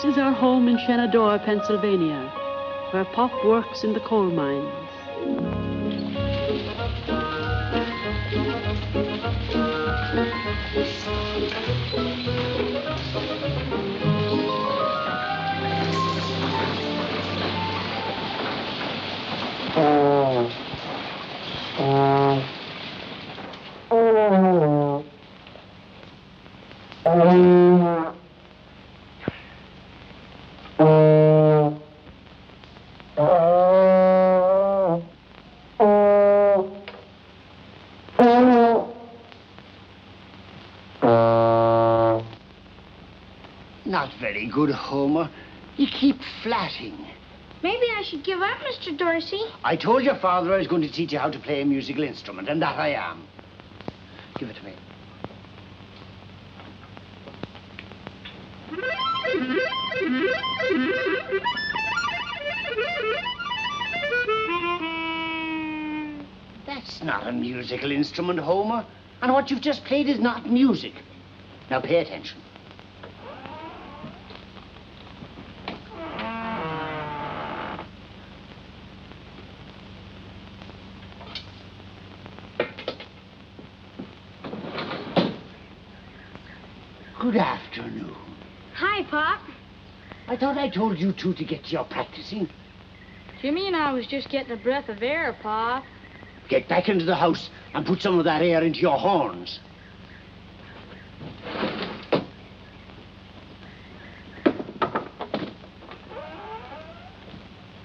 This is our home in Shenandoah, Pennsylvania, where Pop works in the coal mines. Not very good, Homer. You keep flatting. Maybe I should give up, Mr. Dorsey. I told your father I was going to teach you how to play a musical instrument, and that I am. Give it to me. That's not a musical instrument, Homer. And what you've just played is not music. Now pay attention. Good afternoon. Hi, Pop. I thought I told you two to get to your practicing. Jimmy and I was just getting a breath of air, Pop. Get back into the house and put some of that air into your horns.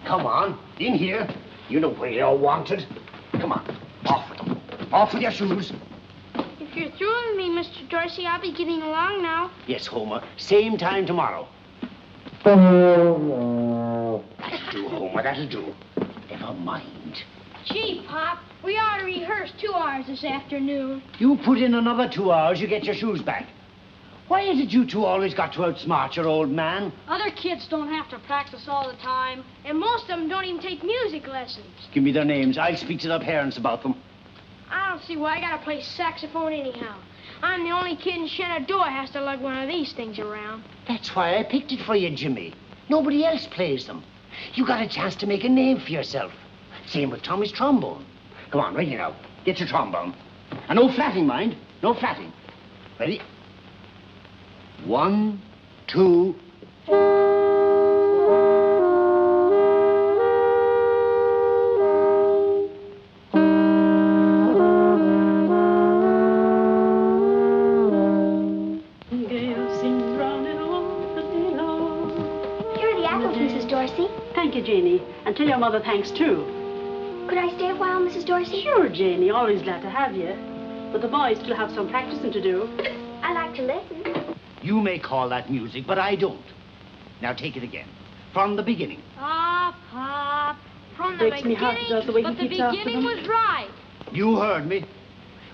Come on, in here. You know where you're wanted. Come on, off with them. Off with your shoes. If you're through with me, Mr. Dorsey, I'll be getting along now. Yes, Homer. Same time tomorrow. That'll do, Homer, that'll do. Never mind. Gee, Pop, we ought to rehearse 2 hours this afternoon. You put in another 2 hours, you get your shoes back. Why is it you two always got to outsmart your old man? Other kids don't have to practice all the time, and most of them don't even take music lessons. Give me their names. I'll speak to their parents about them. I don't see why I gotta play saxophone anyhow. I'm the only kid in Shenandoah has to lug one of these things around. That's why I picked it for you, Jimmy. Nobody else plays them. You got a chance to make a name for yourself. Same with Tommy's trombone. Come on, right now. Get your trombone. And no flatting, mind. No flatting. Ready? 1, 2... Thank you, Janie. And tell your mother thanks, too. Could I stay a while, Mrs. Dorsey? Sure, Janie. Always glad to have you. But the boys still have some practicing to do. I like to listen. You may call that music, but I don't. Now take it again. From the beginning. Ah, Pop. From the Breaks me heart, beginning, does, the way but he the keeps after beginning them. was right. You heard me.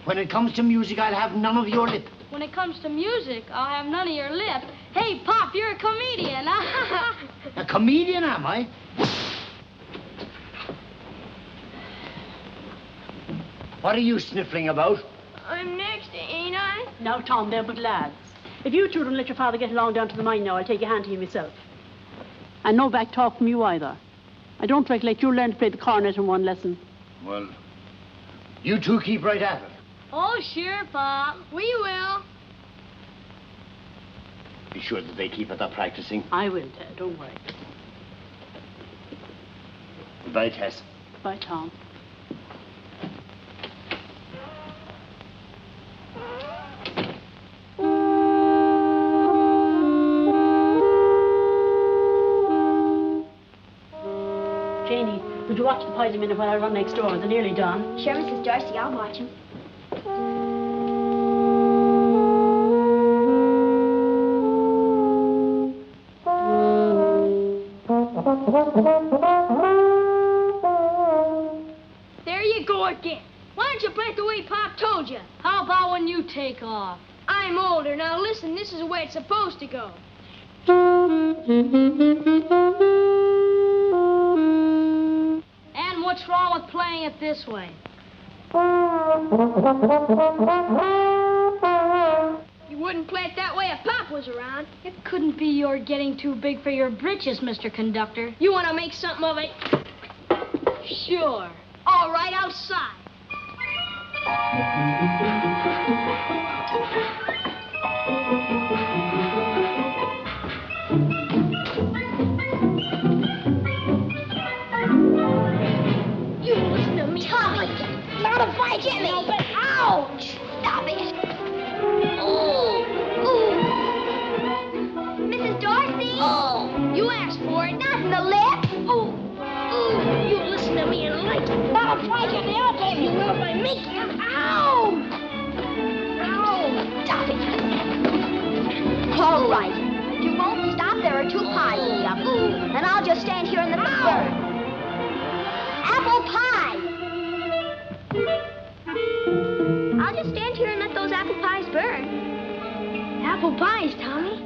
When it comes to music, I'll have none of your lip. When it comes to music, I'll have none of your lip. Hey, Pop, you're a comedian. A comedian, am I? What are you sniffling about? I'm next, ain't I? Now, Tom, they're but lads. If you two don't let your father get along down to the mine now, I'll take a hand to you myself. And no back talk from you either. I don't recollect you learn to play the cornet in one lesson. Well, you two keep right at it. Oh, sure, Pop. We will. Be sure that they keep at their practicing. I will, Ted. Don't worry. Goodbye, Tess. Bye, Tom. Janie, would you watch the pies a minute while I run next door? They're nearly done. Sure, Mrs. Dorsey, I'll watch him. There you go again. Why don't you play it the way Pop told you? How about when you take off? I'm older. Now listen, this is the way it's supposed to go. And what's wrong with playing it this way? You wouldn't play it that way if Pop was around. It couldn't be you're getting too big for your britches, Mr. Conductor. You want to make something of it? Sure. All right, outside. You listen to me. Tommy, not a fight, Jimmy. No, but ouch! Stop it. Oh, ooh. Mrs. Dorsey. Oh, you asked for it. Not in the lip. Oh, ooh. You listen to me and like it. Not a fight, Jimmy. I'll tell you will if I make you. Ow! Ow! Stop it. All right. If you won't stop, there are 2 pies to eat up. And I'll just stand here and let them burn. Apple pie! I'll just stand here and let those apple pies burn. Apple pies, Tommy.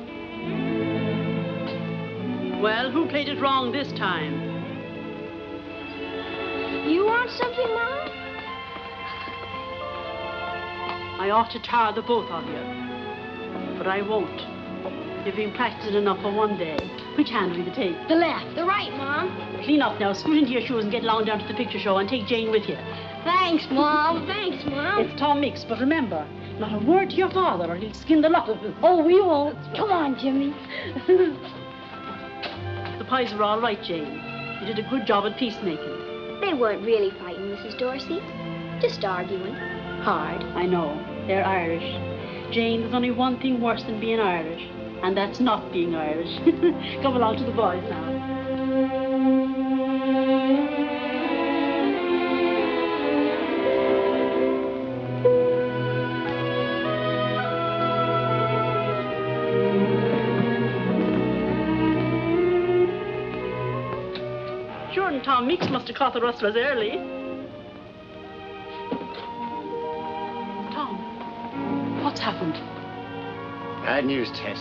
Well, who played it wrong this time? You want something, Mom? I ought to tar the both of you, but I won't. You've been practicing enough for one day. Which hand will you take? The left. The right, Mom. Clean up now, scoot into your shoes and get along down to the picture show and take Jane with you. Thanks, Mom. Thanks, Mom. It's Tom Mix, but remember, not a word to your father or he'll skin the lot of you. Oh, we won't. Come on, Jimmy. The pies are all right, Jane. You did a good job at peacemaking. They weren't really fighting, Mrs. Dorsey. Just arguing. Hard. I know. They're Irish. Jane, there's only one thing worse than being Irish, and that's not being Irish. Come along to the boys now. Sure, and Tom Mix must have caught the rustlers early. Tom, what's happened? Bad news, Tess.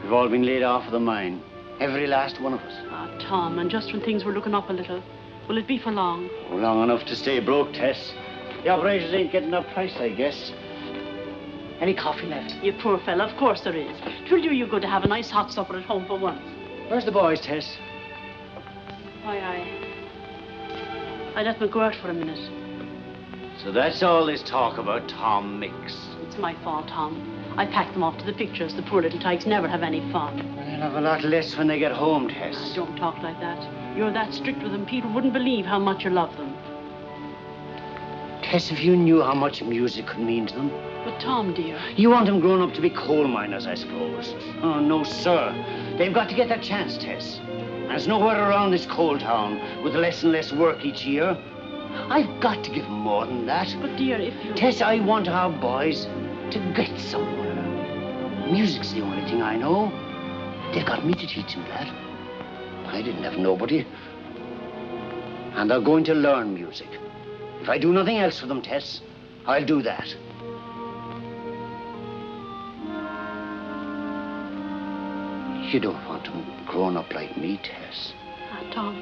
We've all been laid off of the mine. Every last one of us. Ah, Tom, and just when things were looking up a little. Will it be for long? Long enough to stay broke, Tess. The operators ain't getting their price, I guess. Any coffee left? You poor fella, of course there is. 'Twill do you good to have a nice hot supper at home for once. Where's the boys, Tess? Why, I let them go out for a minute. So that's all this talk about Tom Mix. It's my fault, Tom. I packed them off to the pictures. The poor little tykes never have any fun. They'll have a lot less when they get home, Tess. Don't talk like that. You're that strict with them, people wouldn't believe how much you love them. Tess, if you knew how much music could mean to them. But Tom, dear. You want them grown up to be coal miners, I suppose. Oh, no, sir. They've got to get their chance, Tess. And there's nowhere around this coal town with less and less work each year. I've got to give them more than that. But, dear, if you... Tess, I want our boys to get somewhere. Music's the only thing I know. They've got me to teach them that. I didn't have nobody. And they're going to learn music. If I do nothing else for them, Tess, I'll do that. You don't want them growing up like me, Tess. Ah, Tom,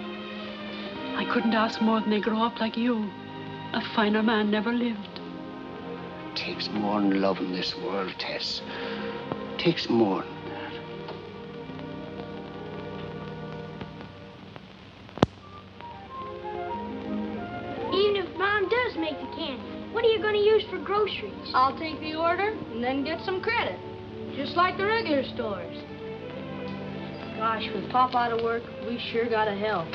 I couldn't ask more than they grow up like you. A finer man never lived. It takes more than love in this world, Tess. It takes more than that. Even if Mom does make the candy, what are you going to use for groceries? I'll take the order and then get some credit. Just like the regular stores. Gosh, with Pop out of work, we sure gotta help.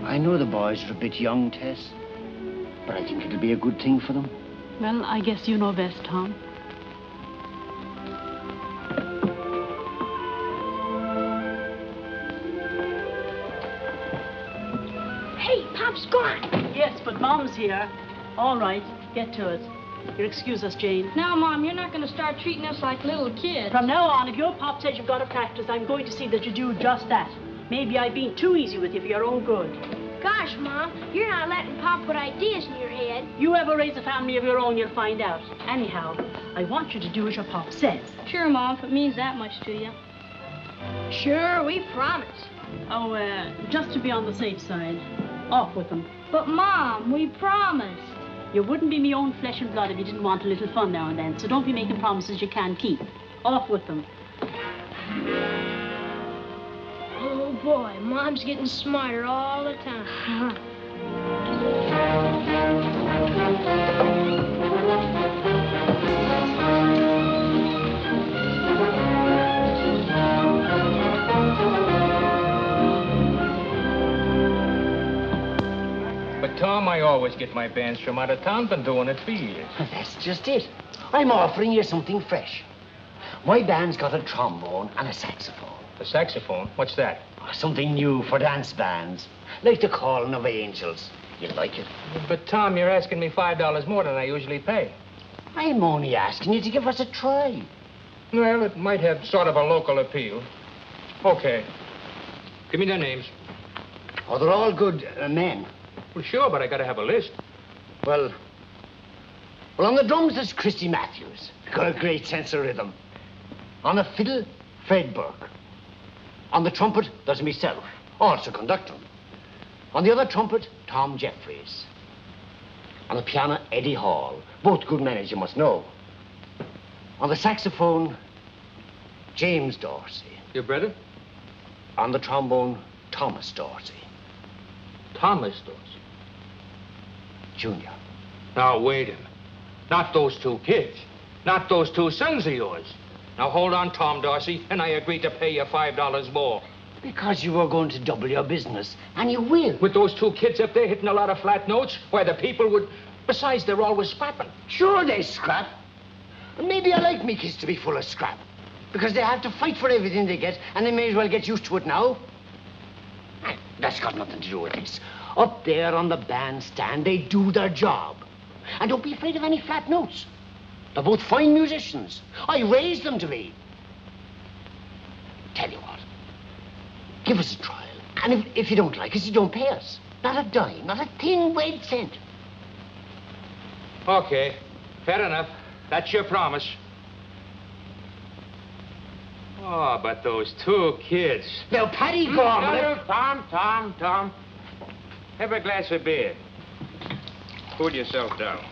I know the boys are a bit young, Tess, but I think it'll be a good thing for them. Well, I guess you know best, Tom. Hey, Pop's gone. Yes, but Mom's here. All right, get to it. You'll excuse us, Jane. Now, Mom, you're not gonna start treating us like little kids. From now on, if your pop says you've got to practice, I'm going to see that you do just that. Maybe I've been too easy with you for your own good. Gosh, Mom, you're not letting Pop put ideas in your head. You ever raise a family of your own, you'll find out. Anyhow, I want you to do as your pop says. Sure, Mom, if it means that much to you. Sure, we promise. Oh, just to be on the safe side. Off with them. But, Mom, we promised. You wouldn't be me own flesh and blood if you didn't want a little fun now and then, so don't be making promises you can't keep. Off with them. Oh, boy, Mom's getting smarter all the time. But, Tom, I always get my bands from out of town. Been doing it for years. That's just it. I'm offering you something fresh. My band's got a trombone and a saxophone. A saxophone? What's that? Something new for dance bands. Like the Calling of Angels. You like it? But, Tom, you're asking me $5 more than I usually pay. I'm only asking you to give us a try. Well, it might have sort of a local appeal. Okay. Give me their names. Oh, they're all good men. Well, sure, but I gotta have a list. Well, on the drums, there's Christy Matthews. Got a great sense of rhythm. On the fiddle, Fred Burke. On the trumpet, there's myself, also conductor. On the other trumpet, Tom Jeffries. On the piano, Eddie Hall. Both good men, as you must know. On the saxophone, James Dorsey. Your brother? On the trombone, Thomas Dorsey. Thomas Dorsey. Junior. Now, wait a minute. Not those two kids. Not those two sons of yours. Now, hold on, Tom Dorsey, and I agree to pay you $5 more. Because you were going to double your business, and you will. With those two kids up there hitting a lot of flat notes, why the people would... Besides, they're always scrapping. Sure they scrap. And maybe I like me kids to be full of scrap. Because they have to fight for everything they get, and they may as well get used to it now. That's got nothing to do with this. Up there on the bandstand, they do their job. And don't be afraid of any flat notes. They're both fine musicians. I raised them to be. Tell you what. Give us a trial. And if you don't like us, you don't pay us. Not a dime, not a thin red cent. Okay, fair enough. That's your promise. Oh, but those two kids. Now, Paddy Gorman... No, Tom. Have a glass of beer. Cool yourself down.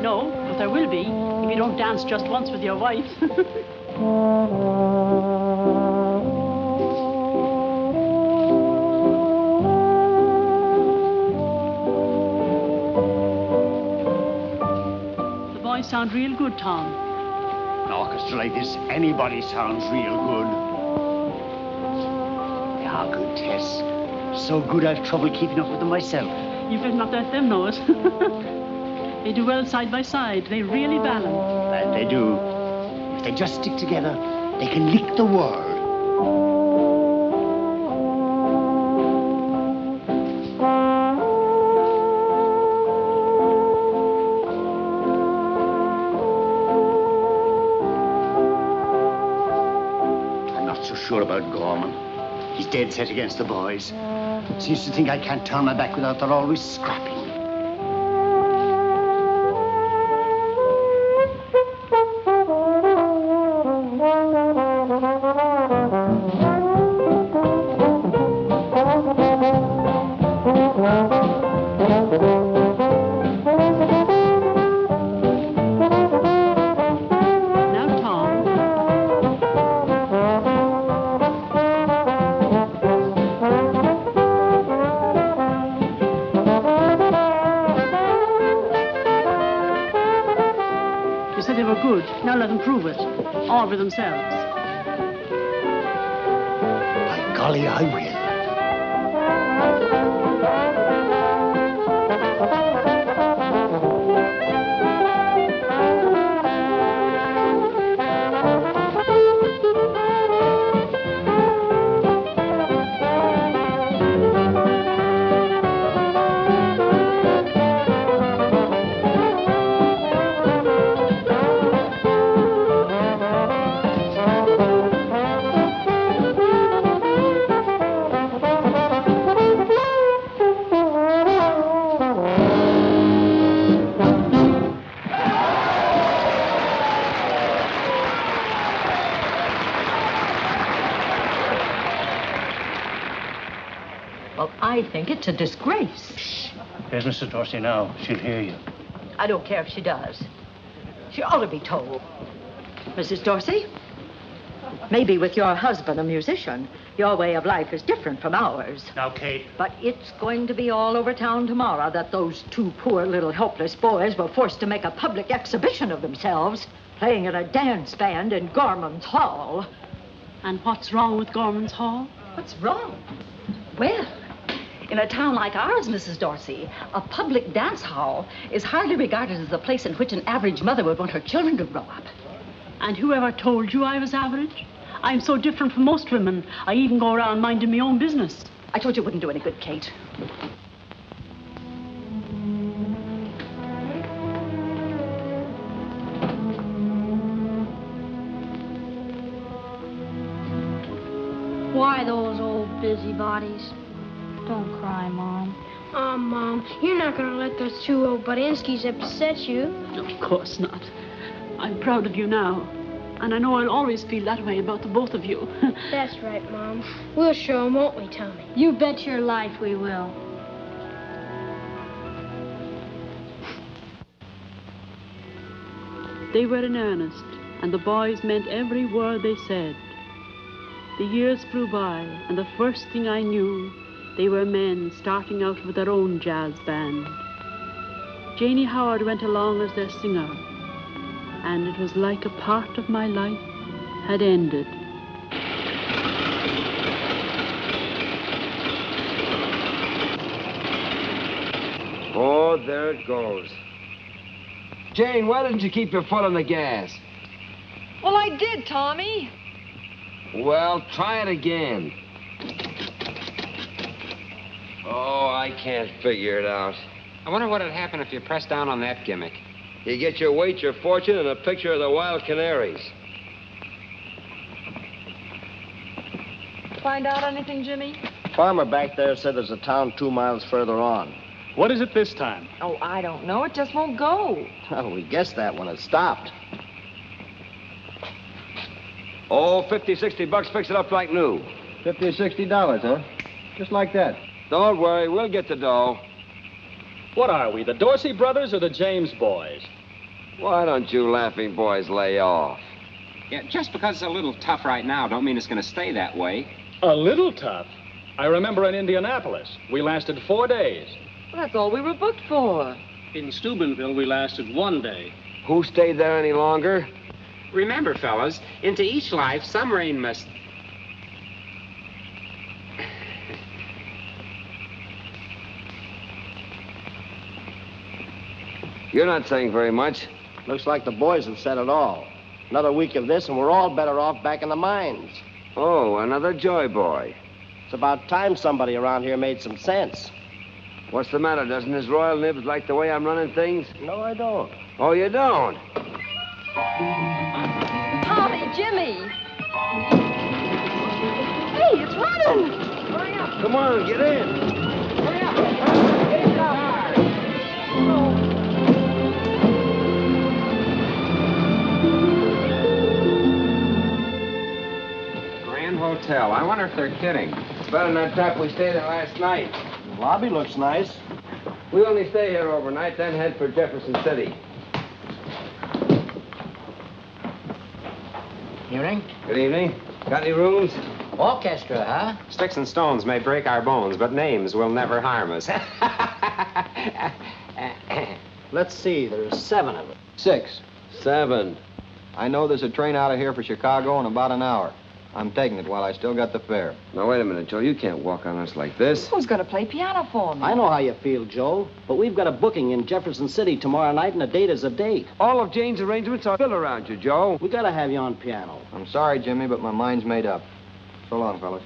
No, but there will be if you don't dance just once with your wife. good, Tom. An orchestra like this, anybody sounds real good. They are good, Tess. So good I've trouble keeping up with them myself. You better not let them know it. They do well side by side. They really balance. That they do. If they just stick together, they can lick the world. I'm not so sure about Gorman. He's dead set against the boys. Seems to think I can't turn my back without they're always scrapping. Now let them prove it, all for themselves. By golly, I will. I think it's a disgrace. Shh. There's Mrs. Dorsey now. She'll hear you. I don't care if she does. She ought to be told. Mrs. Dorsey, maybe with your husband a musician, your way of life is different from ours. Now, Kate. But it's going to be all over town tomorrow that those two poor little helpless boys were forced to make a public exhibition of themselves, playing in a dance band in Gorman's Hall. And what's wrong with Gorman's Hall? What's wrong? Well, in a town like ours, Mrs. Dorsey, a public dance hall is hardly regarded as a place in which an average mother would want her children to grow up. And whoever told you I was average? I'm so different from most women, I even go around minding my own business. I told you it wouldn't do any good, Kate. Why those old busybodies? Don't cry, Mom. Oh, Mom, you're not going to let those two old Barinskis upset you. Of course not. I'm proud of you now. And I know I'll always feel that way about the both of you. That's right, Mom. We'll show 'em, won't we, Tommy? You bet your life we will. They were in earnest, and the boys meant every word they said. The years flew by, and the first thing I knew, they were men starting out with their own jazz band. Janie Howard went along as their singer, and it was like a part of my life had ended. Oh, there it goes. Jane, why didn't you keep your foot on the gas? Well, I did, Tommy. Well, try it again. Oh, I can't figure it out. I wonder what'd happen if you pressed down on that gimmick. You get your weight, your fortune, and a picture of the wild canaries. Find out anything, Jimmy? Farmer back there said there's a town 2 miles further on. What is it this time? Oh, I don't know. It just won't go. Well, we guessed that when it stopped. Oh, $50-60 fix it up like new. $50 or $60, huh? Just like that. Don't worry, we'll get the dough. What are we, the Dorsey Brothers or the James boys? Why don't you laughing boys lay off? Yeah, just because it's a little tough right now don't mean it's going to stay that way. A little tough? I remember in Indianapolis, we lasted 4 days. Well, that's all we were booked for. In Steubenville, we lasted 1 day. Who stayed there any longer? Remember, fellas, into each life, some rain must... You're not saying very much. Looks like the boys have said it all. Another week of this, and we're all better off back in the mines. Oh, another joy boy. It's about time somebody around here made some sense. What's the matter? Doesn't his royal nibs like the way I'm running things? No, I don't. Oh, you don't? Tommy, Jimmy. Hey, it's running. Hurry up. Come on, get in. Hurry up. Get in the car. Grand Hotel. I wonder if they're kidding. It's better than that trap we stayed in last night. The lobby looks nice. We only stay here overnight, then head for Jefferson City. Evening. Good evening. Got any rooms? Orchestra, huh? Sticks and stones may break our bones, but names will never harm us. Let's see, there's 7 of them. 6. 7. I know there's a train out of here for Chicago in about an hour. I'm taking it while I still got the fare. Now, wait a minute, Joe. You can't walk on us like this. Who's going to play piano for me? I know how you feel, Joe, but we've got a booking in Jefferson City tomorrow night, and a date is a date. All of Jane's arrangements are built around you, Joe. We gotta have you on piano. I'm sorry, Jimmy, but my mind's made up. So long, fellas.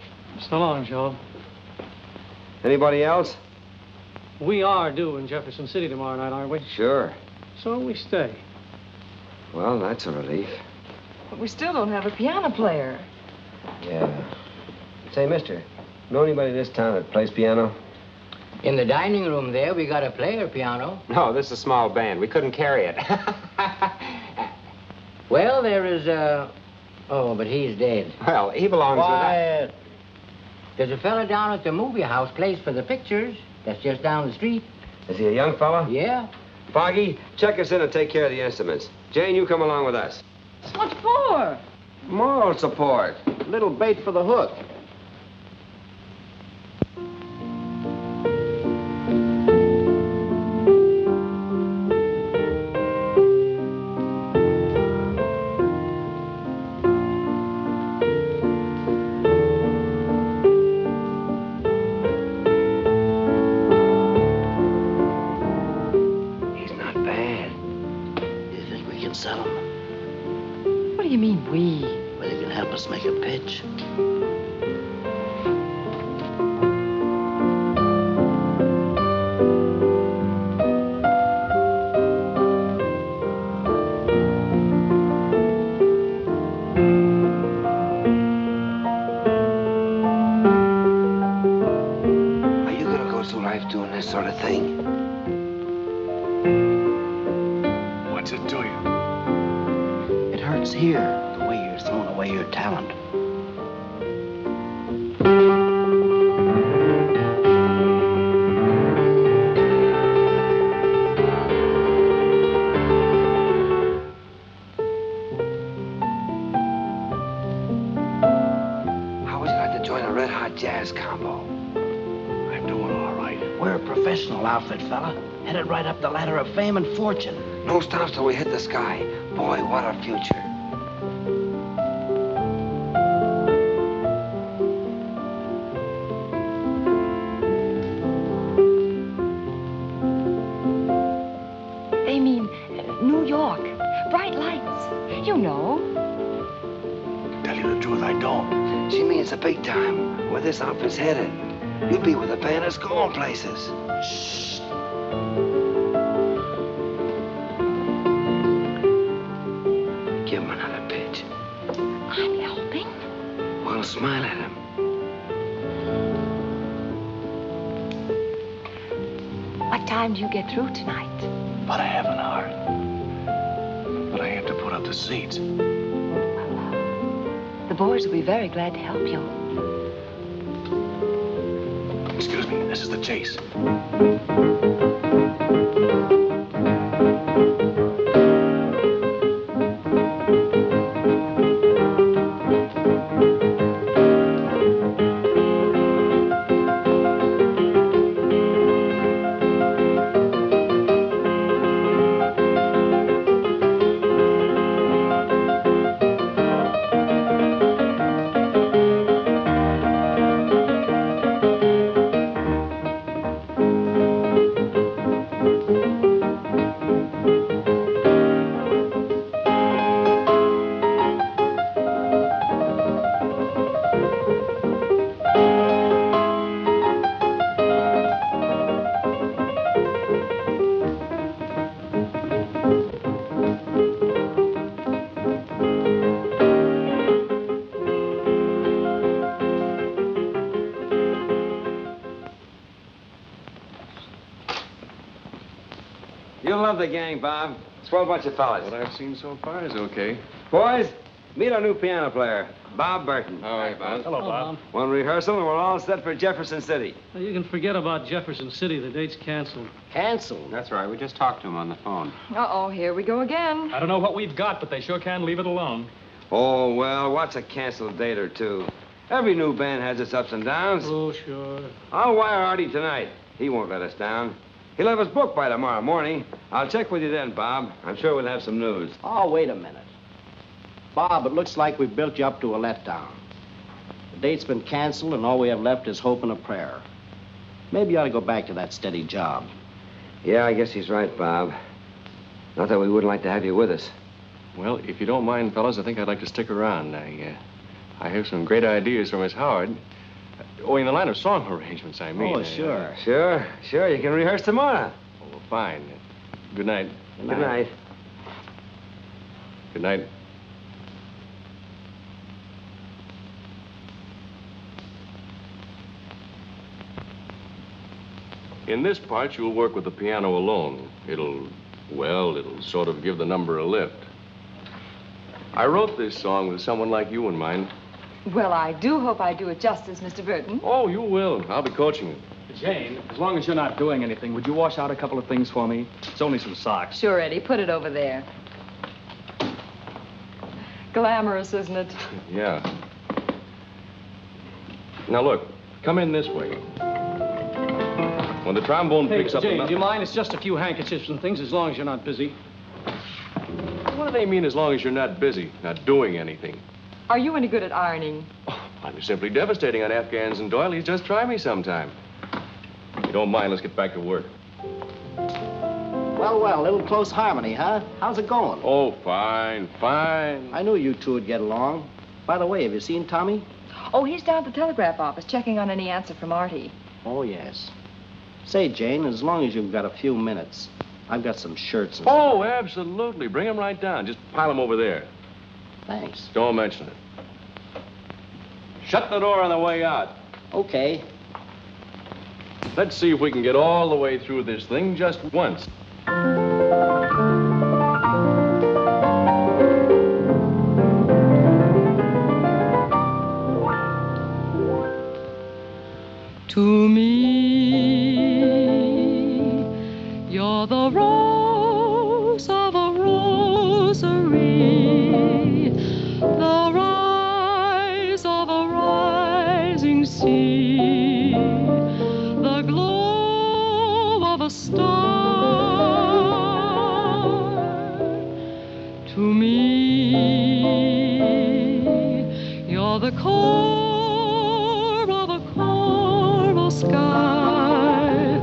So long, Joe. Anybody else? We are due in Jefferson City tomorrow night, aren't we? Sure. So we stay. Well, that's a relief. But we still don't have a piano player. Yeah. Say, mister, know anybody in this town that plays piano? In the dining room there, we got a player piano. No, this is a small band. We couldn't carry it. Well, there is oh, but he's dead. Well, he belongs Quiet. There's a fella down at the movie house, plays for the pictures. That's just down the street. Is he a young fella? Yeah. Foggy, check us in and take care of the instruments. Jane, you come along with us. What for? Moral support. Little bait for the hook. He's not bad. You think we can sell him? What do you mean, we? Well, you can help us make a pitch. Are you gonna go through life doing this sort of thing? What's it to you? It hurts here, the way you're throwing away your talent. How would you like to join a red-hot jazz combo? I'm doing all right. We're a professional outfit, fella. Headed right up the ladder of fame and fortune. No stops till we hit the sky. Boy, what a future. They mean New York. Bright lights. You know. Tell you the truth, I don't. She means the big time, where this outfit's headed. You'll be with a band that's going places. Shh. Give him another pitch. I'm helping. Well, smile at him. What time do you get through tonight? About a half an hour. But I have to put up the seats. The boys will be very glad to help you. Excuse me, this is the chase. gonna love the gang, Bob. Swell bunch of fellas. What I've seen so far is okay. Boys, meet our new piano player, Bob Burton. All right, Bob. Hello, Bob. One rehearsal and we're all set for Jefferson City. Well, you can forget about Jefferson City. The date's canceled. Canceled? That's right. We just talked to him on the phone. Uh-oh, here we go again. I don't know what we've got, but they sure can leave it alone. Oh, well, what's a canceled date or two? Every new band has its ups and downs. Oh, sure. I'll wire Artie tonight. He won't let us down. He'll have us booked by tomorrow morning. I'll check with you then, Bob. I'm sure we'll have some news. Oh, wait a minute. Bob, it looks like we've built you up to a letdown. The date's been canceled, and all we have left is hope and a prayer. Maybe you ought to go back to that steady job. Yeah, I guess he's right, Bob. Not that we wouldn't like to have you with us. Well, if you don't mind, fellas, I think I'd like to stick around. I have some great ideas for Miss Howard. Oh, in the line of song arrangements, I mean. Oh, sure. Sure. You can rehearse tomorrow. Oh, well, fine. Good night. Good night. Good night. In this part, you'll work with the piano alone. It'll sort of give the number a lift. I wrote this song with someone like you in mind. Well, I do hope I do it justice, Mr. Burton. Oh, you will. I'll be coaching you. Jane, as long as you're not doing anything, would you wash out a couple of things for me? It's only some socks. Sure, Eddie, put it over there. Glamorous, isn't it? Yeah. Now, look, come in this way. When the trombone picks up... Jane, do you mind? It's just a few handkerchiefs and things, as long as you're not busy. What do they mean, as long as you're not busy, not doing anything? Are you any good at ironing? Oh, I'm simply devastating on Afghans and doilies. Just try me sometime. If you don't mind, let's get back to work. Well, a little close harmony, huh? How's it going? Oh, fine. I knew you two would get along. By the way, have you seen Tommy? Oh, he's down at the telegraph office checking on any answer from Artie. Oh, yes. Say, Jane, as long as you've got a few minutes, I've got some shirts and... Oh, absolutely. Bring them right down. Just pile them over there. Thanks. Don't mention it. Shut the door on the way out. Okay. Let's see if we can get all the way through this thing just once. To me, you're the rose of a rosary, the rise of a rising sea, the glow of a star. To me, you're the core of a coral sky,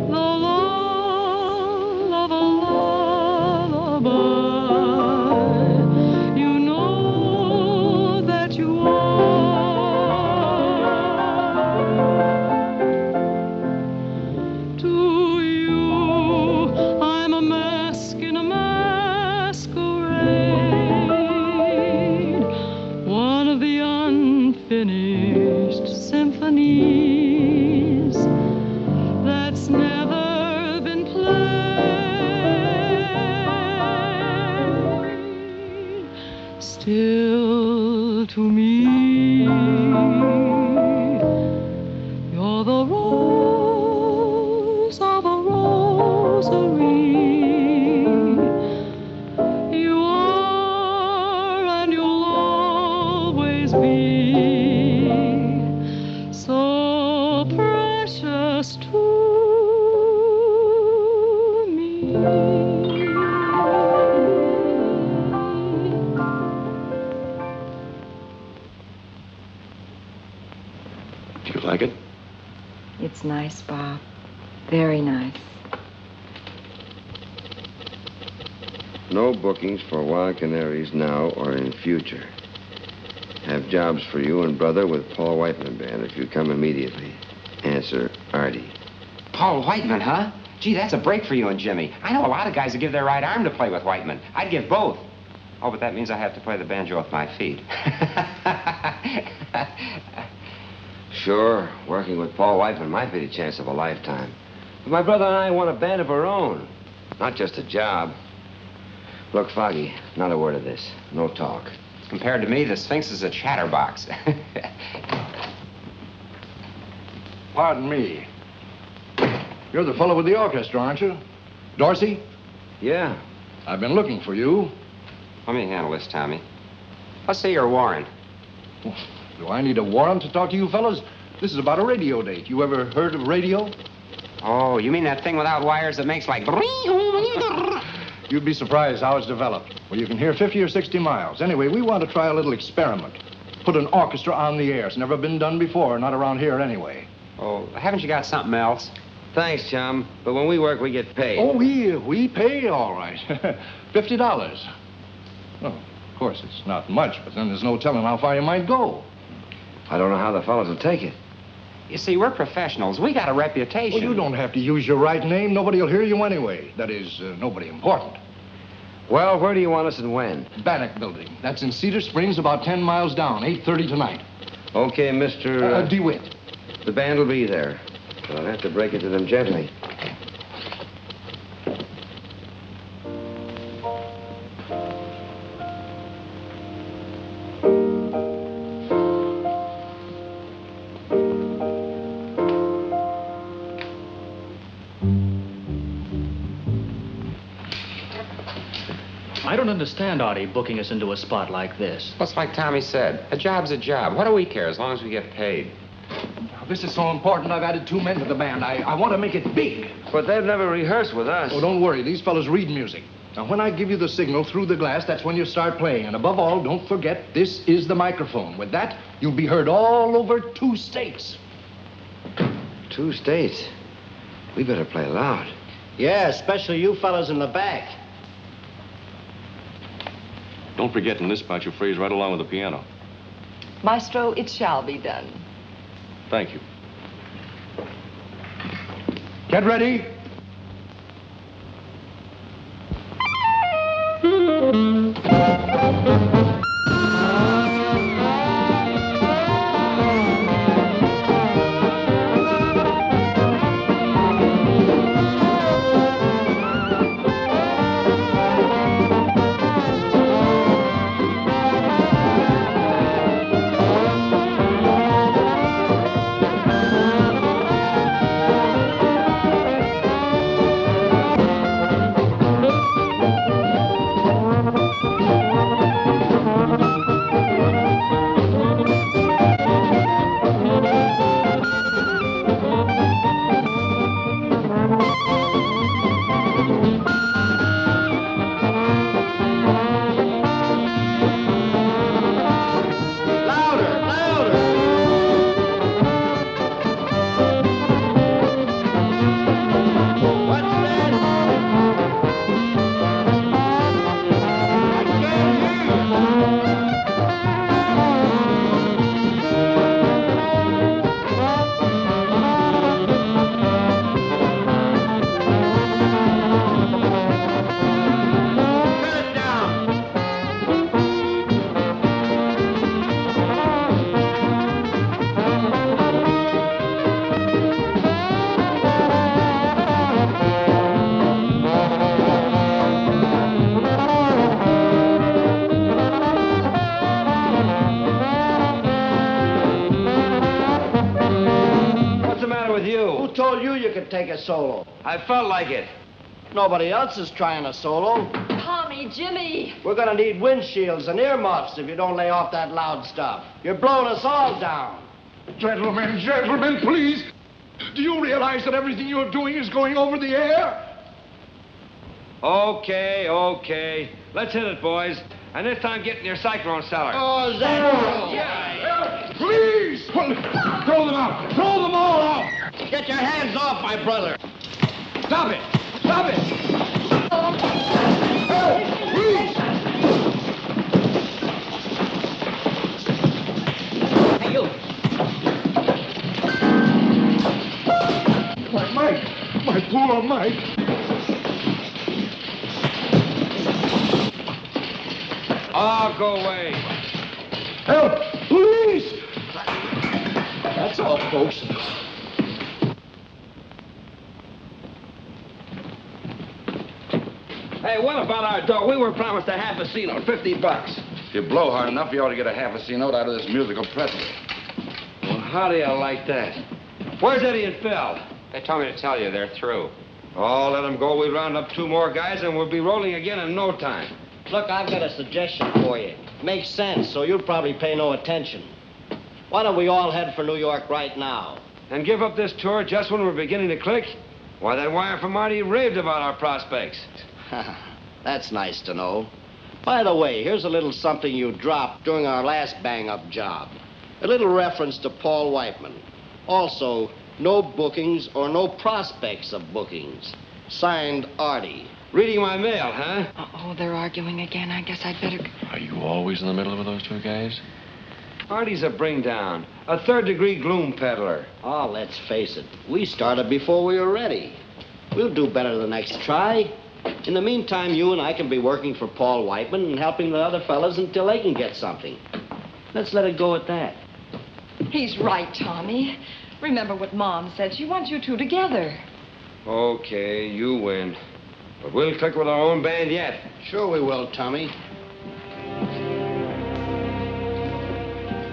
the lull of a lullaby. You know that you are. To you, I'm a mask in a masquerade, one of the unfinished symphonies that's never been played. Still, to me, you're the rose of a rosary. You are, and you'll always be, so precious to me. Do you like it? It's nice, Bob. Very nice. No bookings for Wild Canaries now or in future. Have jobs for you and brother with Paul Whiteman Band if you come immediately. Answer, Artie. Paul Whiteman, huh? Gee, that's a break for you and Jimmy. I know a lot of guys that give their right arm to play with Whiteman. I'd give both. Oh, but that means I have to play the banjo with my feet. Sure, working with Paul Whiteman might be the chance of a lifetime. But my brother and I want a band of our own. Not just a job. Look, Foggy, not a word of this. No talk. Compared to me, the Sphinx is a chatterbox. Pardon me. You're the fellow with the orchestra, aren't you? Dorsey? Yeah. I've been looking for you. Let me handle this, Tommy. Let's see your warrant. Do I need a warrant to talk to you fellas? This is about a radio date. You ever heard of radio? Oh, you mean that thing without wires that makes like... You'd be surprised how it's developed. Well, you can hear 50 or 60 miles. Anyway, we want to try a little experiment. Put an orchestra on the air. It's never been done before, not around here anyway. Oh, haven't you got something else? Thanks, chum. But when we work, we get paid. Oh, we pay all right. $50. Well, of course, it's not much, but then there's no telling how far you might go. I don't know how the fellows will take it. You see, we're professionals. We got a reputation. Well, you don't have to use your right name. Nobody will hear you anyway. That is, nobody important. Well, where do you want us and when? Bannock Building. That's in Cedar Springs, about 10 miles down, 8:30 tonight. Okay, Mr. DeWitt. The band will be there. But I'll have to break it to them gently. I don't understand Artie booking us into a spot like this. Well, it's like Tommy said. A job's a job. What do we care as long as we get paid? This is so important, I've added 2 men to the band. I want to make it big. But they've never rehearsed with us. Oh, don't worry. These fellas read music. Now, when I give you the signal through the glass, that's when you start playing. And above all, don't forget, this is the microphone. With that, you'll be heard all over 2 states. 2 states? We better play loud. Yeah, especially you fellas in the back. Don't forget, in this part, you phrase right along with the piano. Maestro, it shall be done. Thank you. Get ready. Take a solo. I felt like it. Nobody else is trying a solo. Tommy, Jimmy. We're gonna need windshields and earmuffs if you don't lay off that loud stuff. You're blowing us all down. Gentlemen, please. Do you realize that everything you're doing is going over the air? Okay. Let's hit it, boys. And this time get in your cyclone cellar. Oh, is that... Yeah. Please! Throw them out! Throw them all out! Get your hands off my brother! Stop it! Stop it! Help! Please! Hey, you! Mike! My poor Mike! Oh, go away. Help! Please! That's all, folks. Say, what about our dough? We were promised a half a C note, $50. If you blow hard enough, you ought to get a half a C note out of this musical pretzel. Well, how do you like that? Where's Eddie and Phil? They told me to tell you they're through. Oh, let them go. We'll round up 2 more guys, and we'll be rolling again in no time. Look, I've got a suggestion for you. Makes sense, so you'll probably pay no attention. Why don't we all head for New York right now? And give up this tour just when we're beginning to click? Why, that wire from Marty raved about our prospects. That's nice to know. By the way, here's a little something you dropped during our last bang-up job. A little reference to Paul Whiteman. Also, no bookings or no prospects of bookings. Signed, Artie. Reading my mail, huh? Oh, they're arguing again. I guess I'd better... Are you always in the middle with those 2 guys? Artie's a bring-down. A third-degree gloom peddler. Oh, let's face it. We started before we were ready. We'll do better the next try. In the meantime, you and I can be working for Paul Whiteman and helping the other fellas until they can get something. Let's let it go at that. He's right, Tommy. Remember what Mom said. She wants you two together. Okay, you win. But we'll click with our own band yet. Sure we will, Tommy.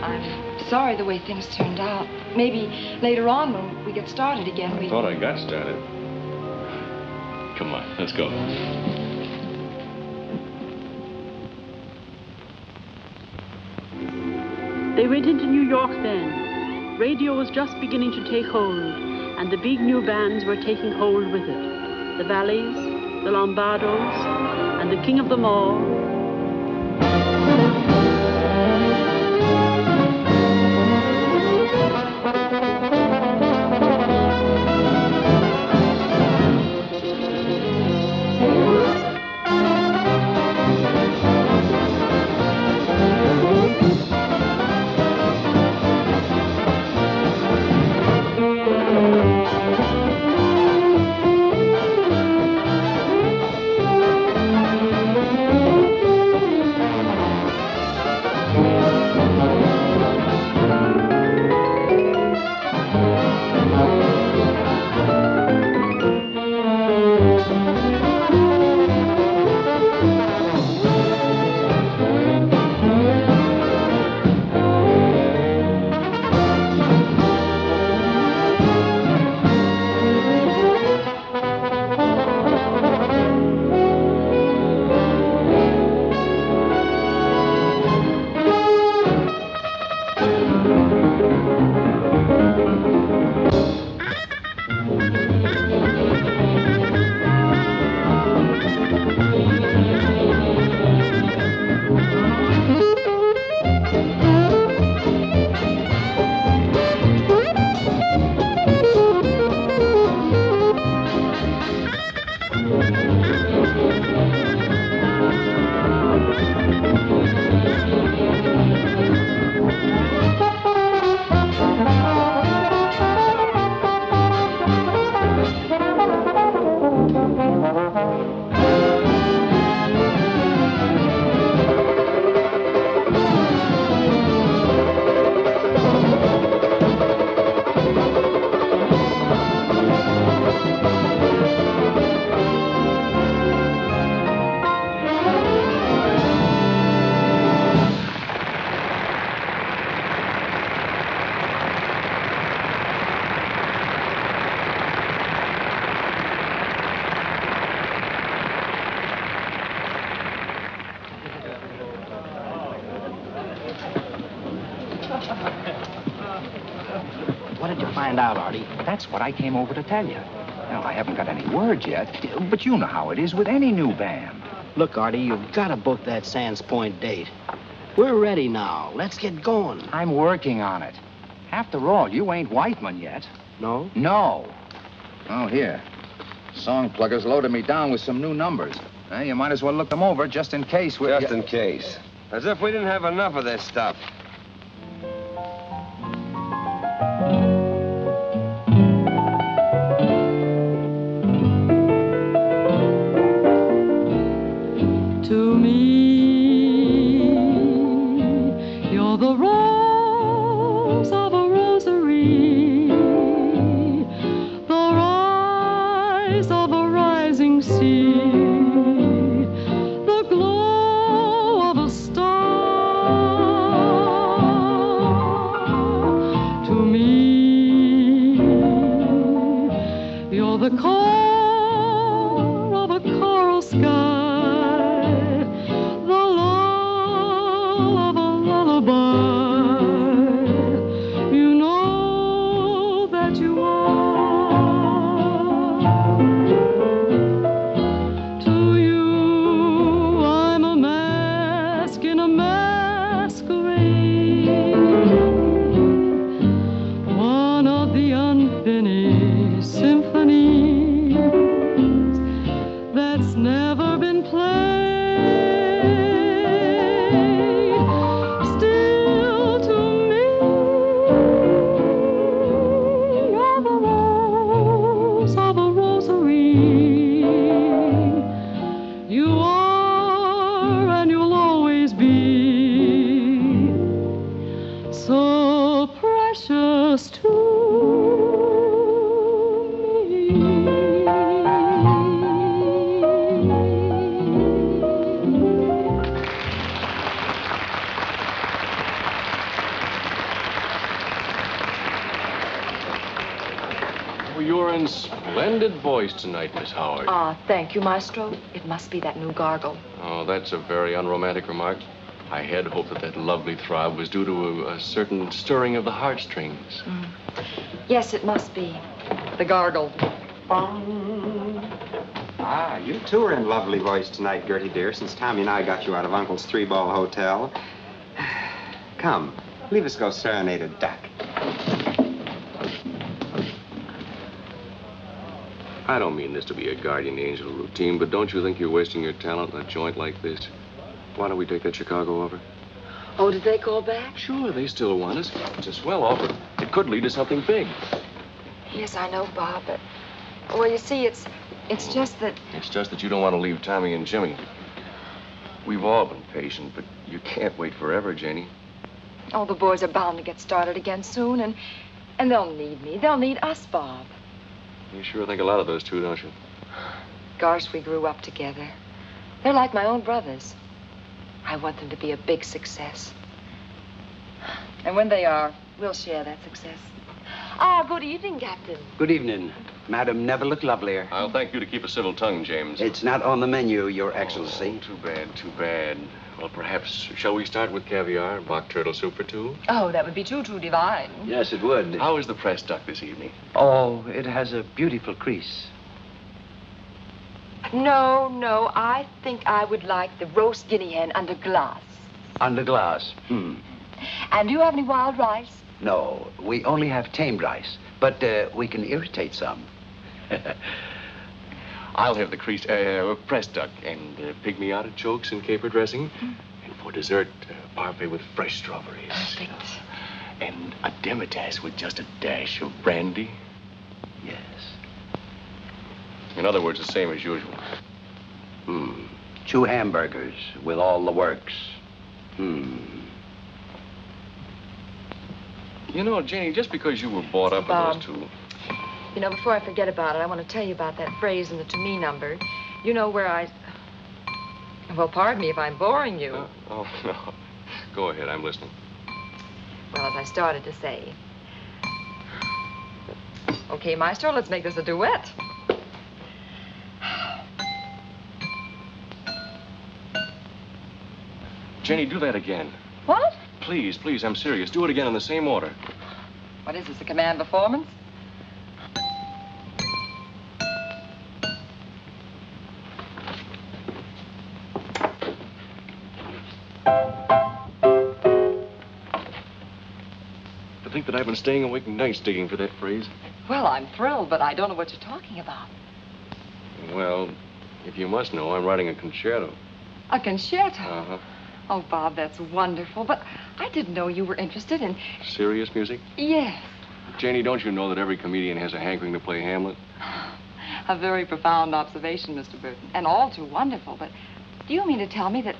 I'm sorry the way things turned out. Maybe later on when we get started again, we... I thought I got started. Come on, let's go. They went into New York then. Radio was just beginning to take hold, and the big new bands were taking hold with it. The Valleys, the Lombardos, and the king of them all, What did you find out, Artie? That's what I came over to tell you. Now, I haven't got any word yet, but you know how it is with any new band. Look, Artie, you've got to book that Sands Point date. We're ready now. Let's get going. I'm working on it. After all, you ain't Whiteman yet. No? No. Oh, here. Song Pluggers loaded me down with some new numbers. You might as well look them over just in case we... Just in case. As if we didn't have enough of this stuff. To me, you're the rose of a rosary, the rise of a rising sea. so precious to You're in splendid voice tonight, Miss Howard. Ah, thank you, Maestro. It must be that new gargle. Oh, that's a very unromantic remark. I had hoped that that lovely throb was due to a certain stirring of the heartstrings. Yes, it must be. The gargle. Ah, you too are in lovely voice tonight, Gertie dear, since Tommy and I got you out of Uncle's three-ball hotel. Come, leave us go serenade a duck. I don't mean this to be a guardian angel routine, but don't you think you're wasting your talent in a joint like this? Why don't we take that Chicago over? Oh, did they call back? Sure, they still want us. It's a swell offer. It could lead to something big. Yes, I know, Bob, but... Well, you see, it's just that... It's just that you don't want to leave Tommy and Jimmy. We've all been patient, but you can't wait forever, Janie. Oh, the boys are bound to get started again soon, and they'll need me. They'll need us, Bob. You sure think a lot of those two, don't you? Gosh, we grew up together. They're like my own brothers. I want them to be a big success. And when they are, we'll share that success. Ah, good evening, Captain. Good evening. Madam never looked lovelier. I'll thank you to keep a civil tongue, James. It's not on the menu, Your Excellency. Oh, too bad, too bad. Well, perhaps, shall we start with caviar, mock turtle soup for two? Oh, that would be too divine. Yes, it would. How is the pressed duck this evening? Oh, it has a beautiful crease. No, I think I would like the roast guinea hen under glass. Under glass. And do you have any wild rice? No, we only have tamed rice, but we can irritate some. I'll have the creased, pressed duck and pygmy artichokes and caper dressing. And for dessert, parfait with fresh strawberries. Perfect. And a demitasse with just a dash of brandy. Yes. In other words, the same as usual. 2 hamburgers with all the works. You know, Janie, just because you were brought up with those two... You know, before I forget about it, I want to tell you about that phrase in the to me number. You know where I... Well, pardon me if I'm boring you. Oh, no. Go ahead, I'm listening. Well, as I started to say. Okay, Maestro, let's make this a duet. Jenny, do that again. What? Please, please, I'm serious. Do it again in the same order. What is this, a command performance? To think that I've been staying awake nights digging for that phrase. Well, I'm thrilled, but I don't know what you're talking about. Well, if you must know, I'm writing a concerto. A concerto? Uh-huh. Oh, Bob, that's wonderful, but I didn't know you were interested in... Serious music? Yes. Janie, don't you know that every comedian has a hankering to play Hamlet? A very profound observation, Mr. Burton, and all too wonderful, but do you mean to tell me that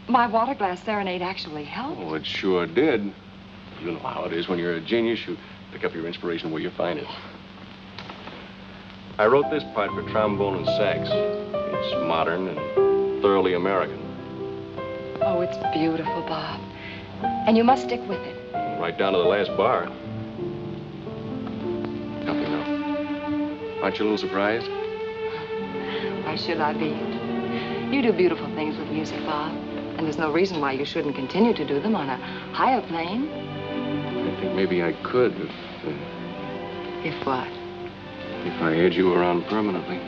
my water glass serenade actually helped? Oh, it sure did. You know how it is. When you're a genius, you pick up your inspiration where you find it. I wrote this part for trombone and sax. It's modern and thoroughly American. Oh, it's beautiful, Bob. And you must stick with it. Right down to the last bar. Nothing, though. Aren't you a little surprised? Why should I be? You do beautiful things with music, Bob. And there's no reason why you shouldn't continue to do them on a higher plane. I think maybe I could if... If what? If I had you around permanently.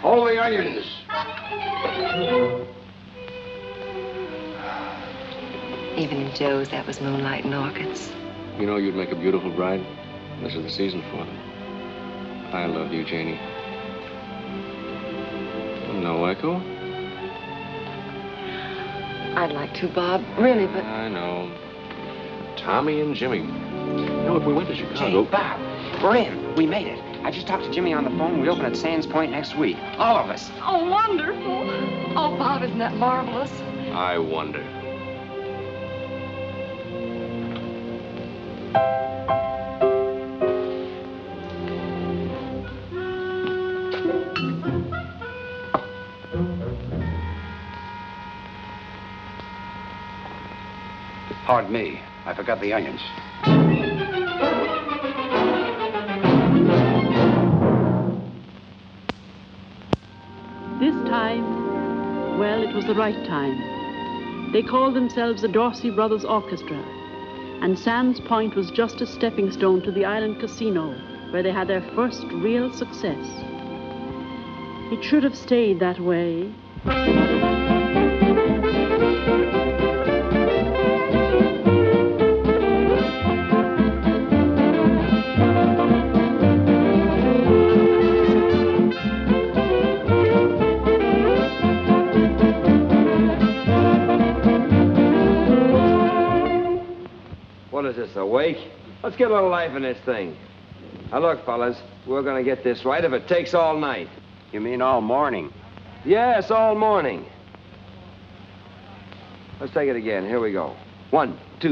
Hold the onions. Even in Joe's, that was moonlight and orchids. You know, you'd make a beautiful bride. This is the season for them. I love you, Janie. No echo? I'd like to, Bob. Really, but... I know. Tommy and Jimmy. You know, if we went to Chicago... Hey, Bob, we're in. We made it. I just talked to Jimmy on the phone. We open at Sands Point next week. All of us. Oh, wonderful. Oh, Bob, isn't that marvelous? I wonder. Pardon me. I forgot the onions. This time, well, it was the right time. They called themselves the Dorsey Brothers Orchestra, and Sands Point was just a stepping stone to the Island Casino, where they had their first real success. It should have stayed that way. What is this, a wake? Let's get a little life in this thing. Now, look, fellas, we're going to get this right if it takes all night. You mean all morning? Yes, all morning. Let's take it again. Here we go. 1, 2.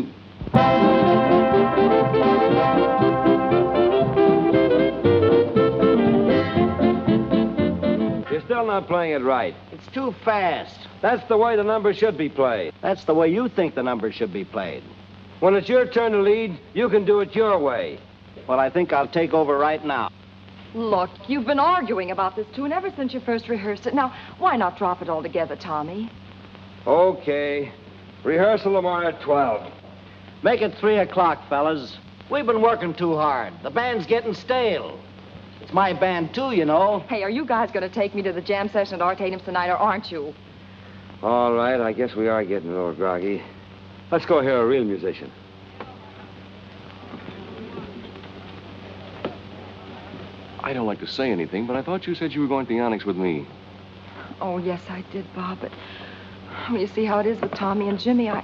You're still not playing it right. It's too fast. That's the way the number should be played. That's the way you think the number should be played. When it's your turn to lead, you can do it your way. Well, I think I'll take over right now. Look, you've been arguing about this tune ever since you first rehearsed it. Now, why not drop it altogether, Tommy? Okay. Rehearsal tomorrow at 12. Make it 3 o'clock, fellas. We've been working too hard. The band's getting stale. It's my band, too, you know. Hey, are you guys going to take me to the jam session at Arcadium tonight, or aren't you? All right, I guess we are getting a little groggy. Let's go hear a real musician. I don't like to say anything, but I thought you said you were going to the Onyx with me. Oh, yes, I did, Bob, but you see how it is with Tommy and Jimmy. I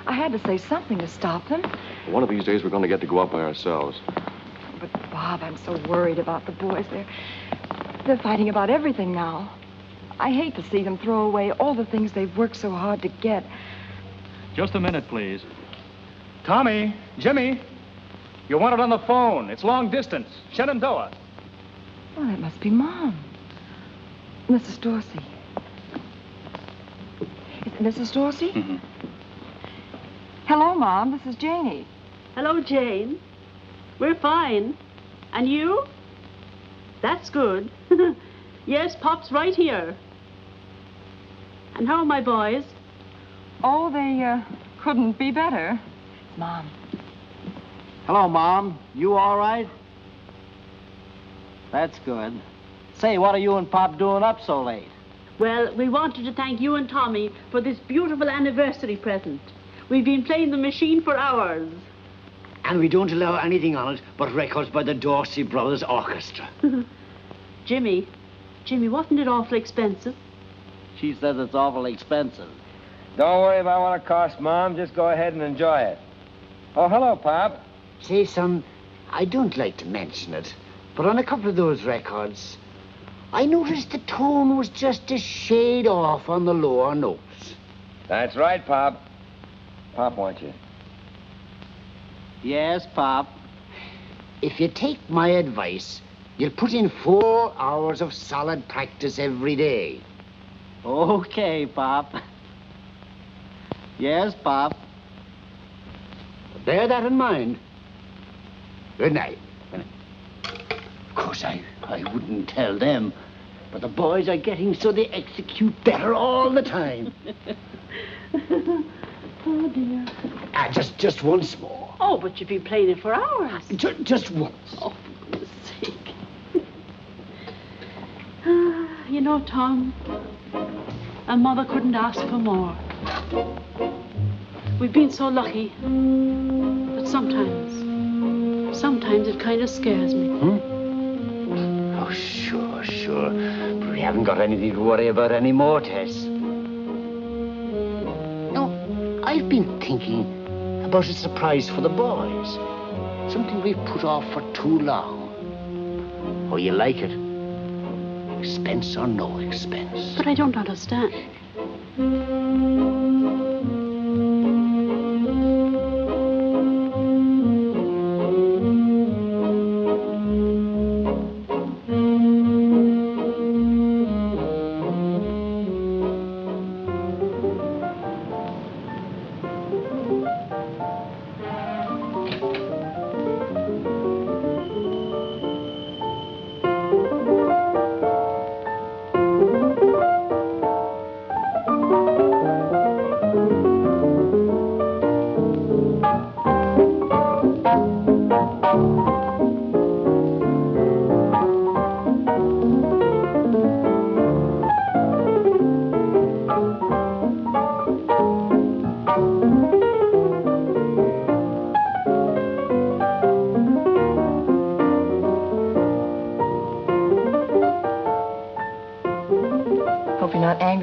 had to say something to stop them. One of these days, we're going to get to go up by ourselves. But, Bob, I'm so worried about the boys. They're fighting about everything now. I hate to see them throw away all the things they've worked so hard to get. Just a minute, please. Tommy, Jimmy, you want it on the phone. It's long distance. Shenandoah. Oh, that must be Mom. Mrs. Dorsey. Is it Mrs. Dorsey? Mm-hmm. Hello, Mom. This is Janie. Hello, Jane. We're fine. And you? That's good. Yes, Pop's right here. And how are my boys? Oh, they couldn't be better. Mom. Hello, Mom. You all right? That's good. Say, what are you and Pop doing up so late? Well, we wanted to thank you and Tommy for this beautiful anniversary present. We've been playing the machine for hours. And we don't allow anything on it but records by the Dorsey Brothers Orchestra. Jimmy, wasn't it awfully expensive? She says it's awful expensive. Don't worry about what it costs, Mom. Just go ahead and enjoy it. Oh, hello, Pop. Say, son, I don't like to mention it, but on a couple of those records, I noticed the tone was just a shade off on the lower notes. That's right, Pop. Pop wants you. Yes, Pop. If you take my advice, you'll put in 4 hours of solid practice every day. Okay, Pop. Yes, Pop. Bear that in mind. Good night. Of course, I wouldn't tell them, but the boys are getting so they execute better all the time. Oh, dear. Just once more. Oh, but you've been playing it for hours. Just once. Oh, for goodness sake. You know, Tom, a mother couldn't ask for more. We've been so lucky, but sometimes it kind of scares me. Oh, sure. But we haven't got anything to worry about anymore, Tess. No, I've been thinking about a surprise for the boys. Something we've put off for too long. Oh, you like it? Expense or no expense? But I don't understand.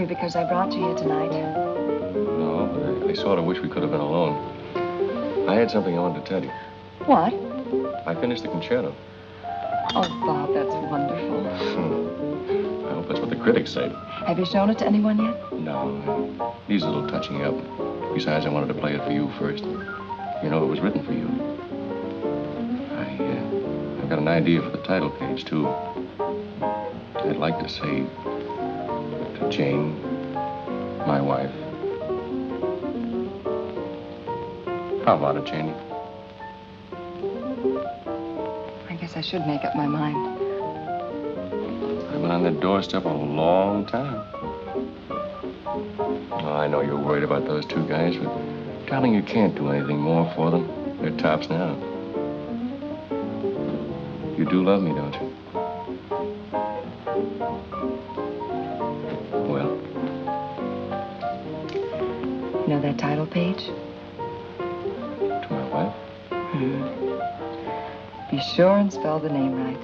Because I brought you here tonight. No, but I sort of wish we could have been alone. I had something I wanted to tell you. What? I finished the concerto. Oh, Bob, that's wonderful. I hope that's what the critics say. Have you shown it to anyone yet? No, it needs a little touching up. Besides, I wanted to play it for you first. You know, it was written for you. I've got an idea for the title page, too. I'd like to say, to Jane, my wife. How about it, Janie? I guess I should make up my mind. I've been on that doorstep a long time. Oh, I know you're worried about those two guys, but darling, you can't do anything more for them. They're tops now. You do love me, don't you? Well? You know that title page? To my wife? Be sure and spell the name right.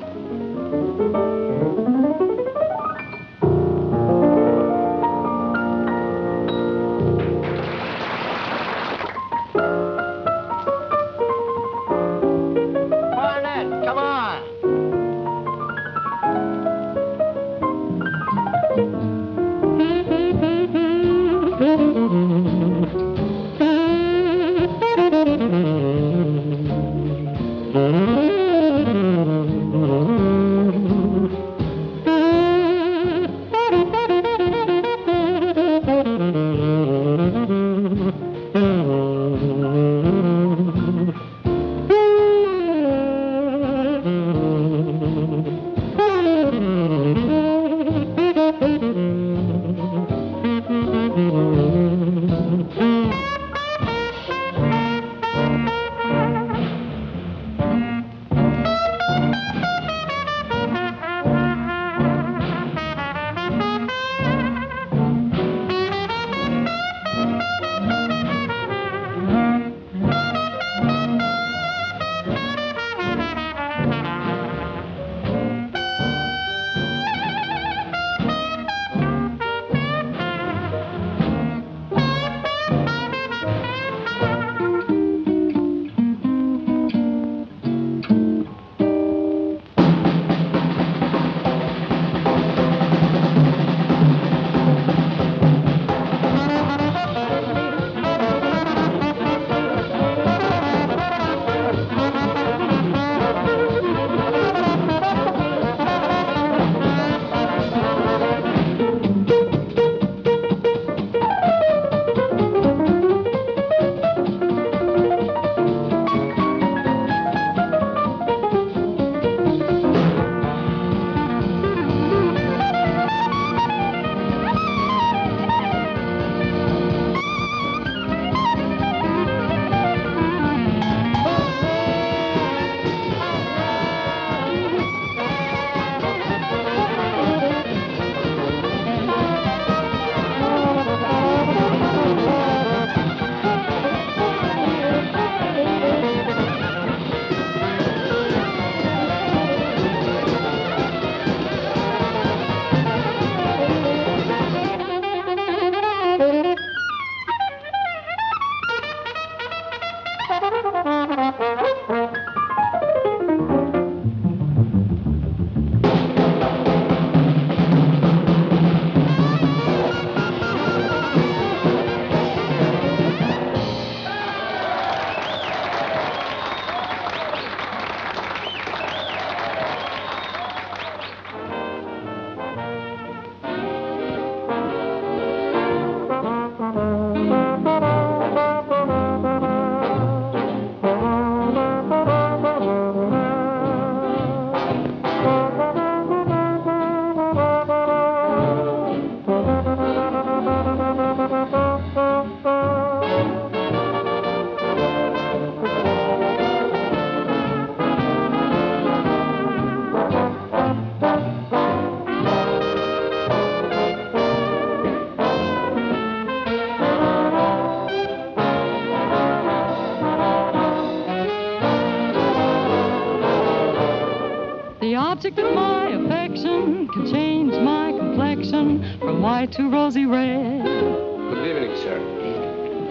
white to rosy red. Good evening, sir.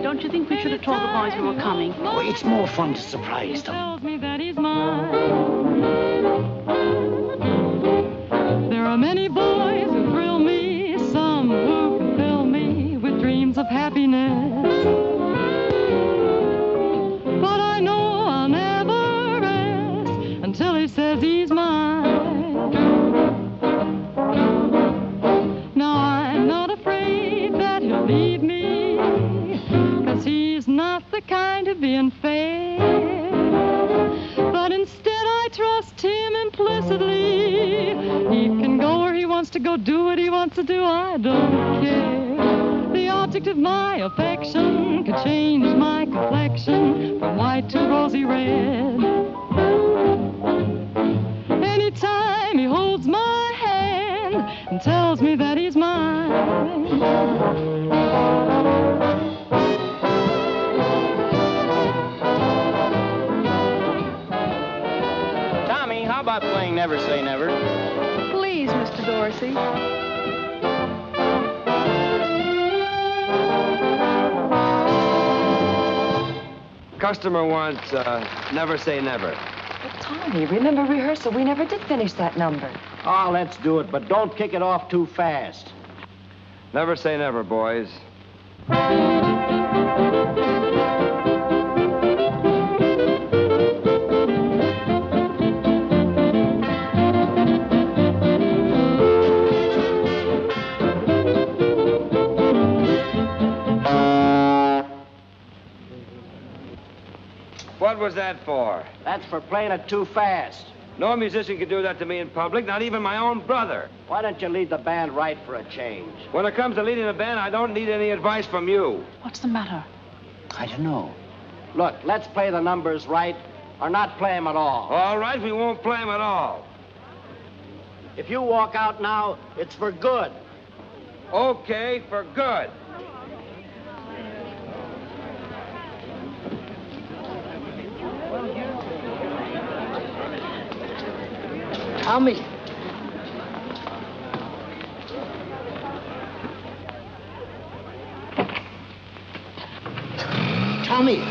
Don't you think we should have told the boys we were coming? Oh, it's more fun to surprise them. Tells me that he's mine. There are many boys who thrill me, some who fulfill me with dreams of happiness. But I know I'll never rest until he says he's mine. Now I'm not afraid that he'll leave me, 'cause he's not the kind to be unfair. But instead I trust him implicitly. He can go where he wants to go, do what he wants to do, I don't care. The object of my affection could change my complexion from white to rosy red. Anytime he holds my hand and tells me that he's mine. Tommy, how about playing Never Say Never? Please, Mr. Dorsey. Customer wants Never Say Never. But Tommy, remember rehearsal? We never did finish that number. Oh, let's do it, but don't kick it off too fast. Never say never, boys. What was that for? That's for playing it too fast. No musician can do that to me in public, not even my own brother. Why don't you lead the band right for a change? When it comes to leading a band, I don't need any advice from you. What's the matter? I don't know. Look, let's play the numbers right or not play them at all. All right, we won't play them at all. If you walk out now, it's for good. Okay, for good. Tommy. Tommy.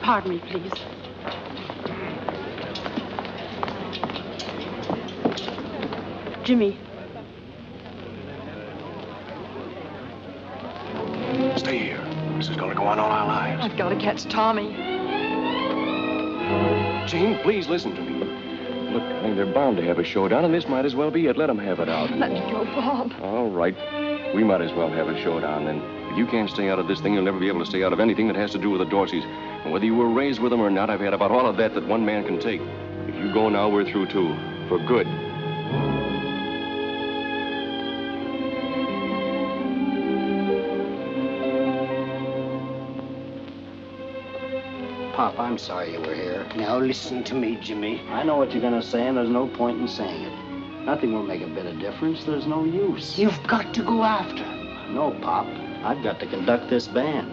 Pardon me, please. Jimmy. Stay here. This is going to go on all our lives. I've got to catch Tommy. Jane, please listen to me. Look, I think they're bound to have a showdown, and this might as well be it. Let them have it out. Let me go, Bob. All right. We might as well have a showdown, then. If you can't stay out of this thing, you'll never be able to stay out of anything that has to do with the Dorseys. And whether you were raised with them or not, I've had about all of that one man can take. If you go now, we're through, too. For good. Pop, I'm sorry you were here. Now listen to me, Jimmy. I know what you're going to say, and there's no point in saying it. Nothing will make a bit of difference. There's no use. You've got to go after him. No, Pop. I've got to conduct this band.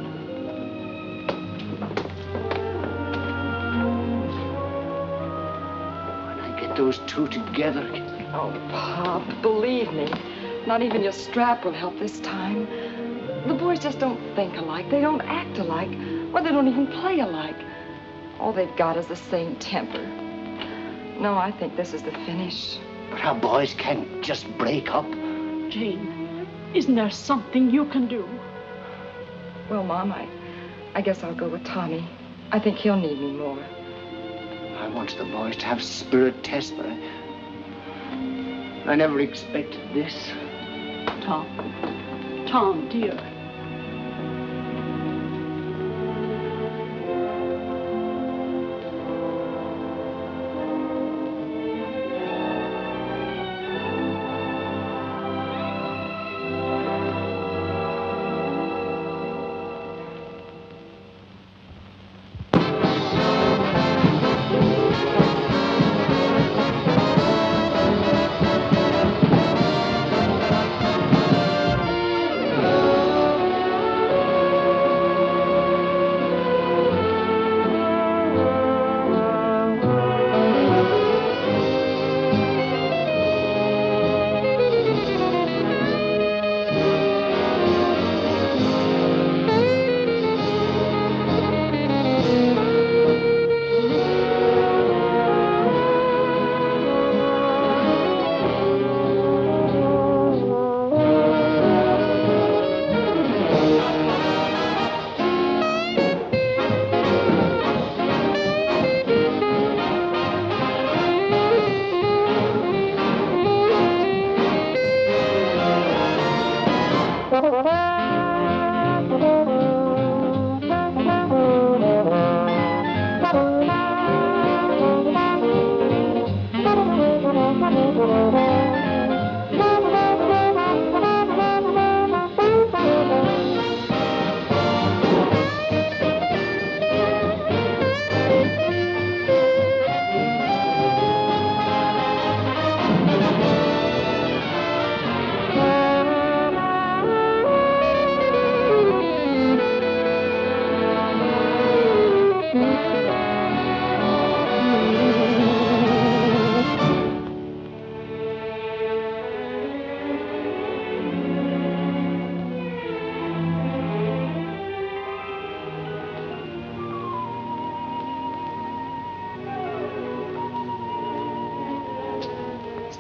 When I get those two together... Oh, Bob, believe me, not even your strap will help this time. The boys just don't think alike. They don't act alike. Or they don't even play alike. All they've got is the same temper. No, I think this is the finish. But our boys can't just break up. Jane, isn't there something you can do? Well, Mom, I guess I'll go with Tommy. I think he'll need me more. I wanted the boys to have spirit tests, but I never expected this. Tom, dear.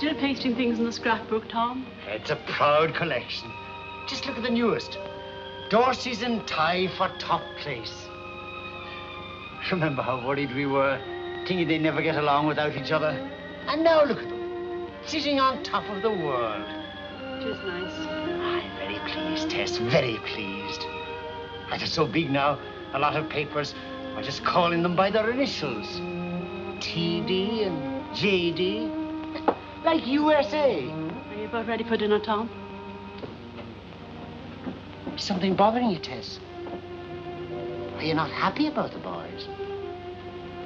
still pasting things in the scrapbook, Tom? It's a proud collection. Just look at the newest. Dorsey's and tie for top place. Remember how worried we were, thinking they'd never get along without each other? And now look at them, sitting on top of the world. It is nice. I'm very pleased, Tess, very pleased. And they're so big now, a lot of papers are just calling them by their initials. TD and JD, like USA. Are you about ready for dinner, Tom? Is something bothering you, Tess? Are you not happy about the boys?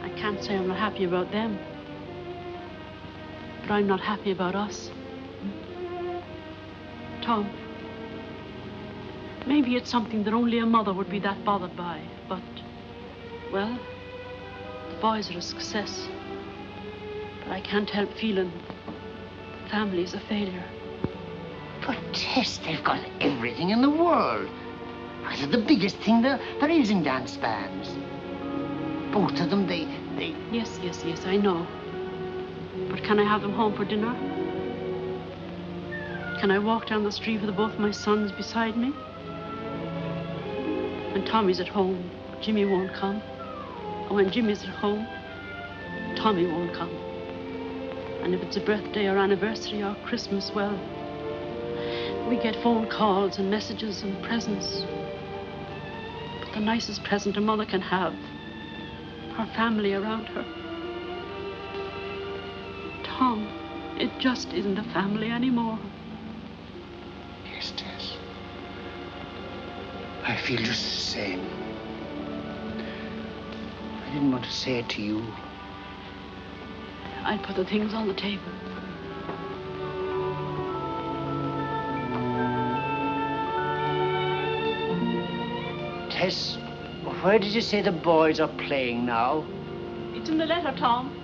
I can't say I'm not happy about them. But I'm not happy about us. Tom, maybe it's something that only a mother would be that bothered by, but, well, the boys are a success. But I can't help feeling the family is a failure. But, Tess, they've got everything in the world. They're the biggest thing there is in dance bands. Both of them, they... Yes, I know. But can I have them home for dinner? Can I walk down the street with both my sons beside me? When Tommy's at home, Jimmy won't come. And when Jimmy's at home, Tommy won't come. And if it's a birthday or anniversary or Christmas, well, we get phone calls and messages and presents. But the nicest present a mother can have, her family around her. Tom, it just isn't a family anymore. Yes, Tess. I feel just the same. I didn't want to say it to you. I put the things on the table. Tess, where did you say the boys are playing now? It's in the letter, Tom.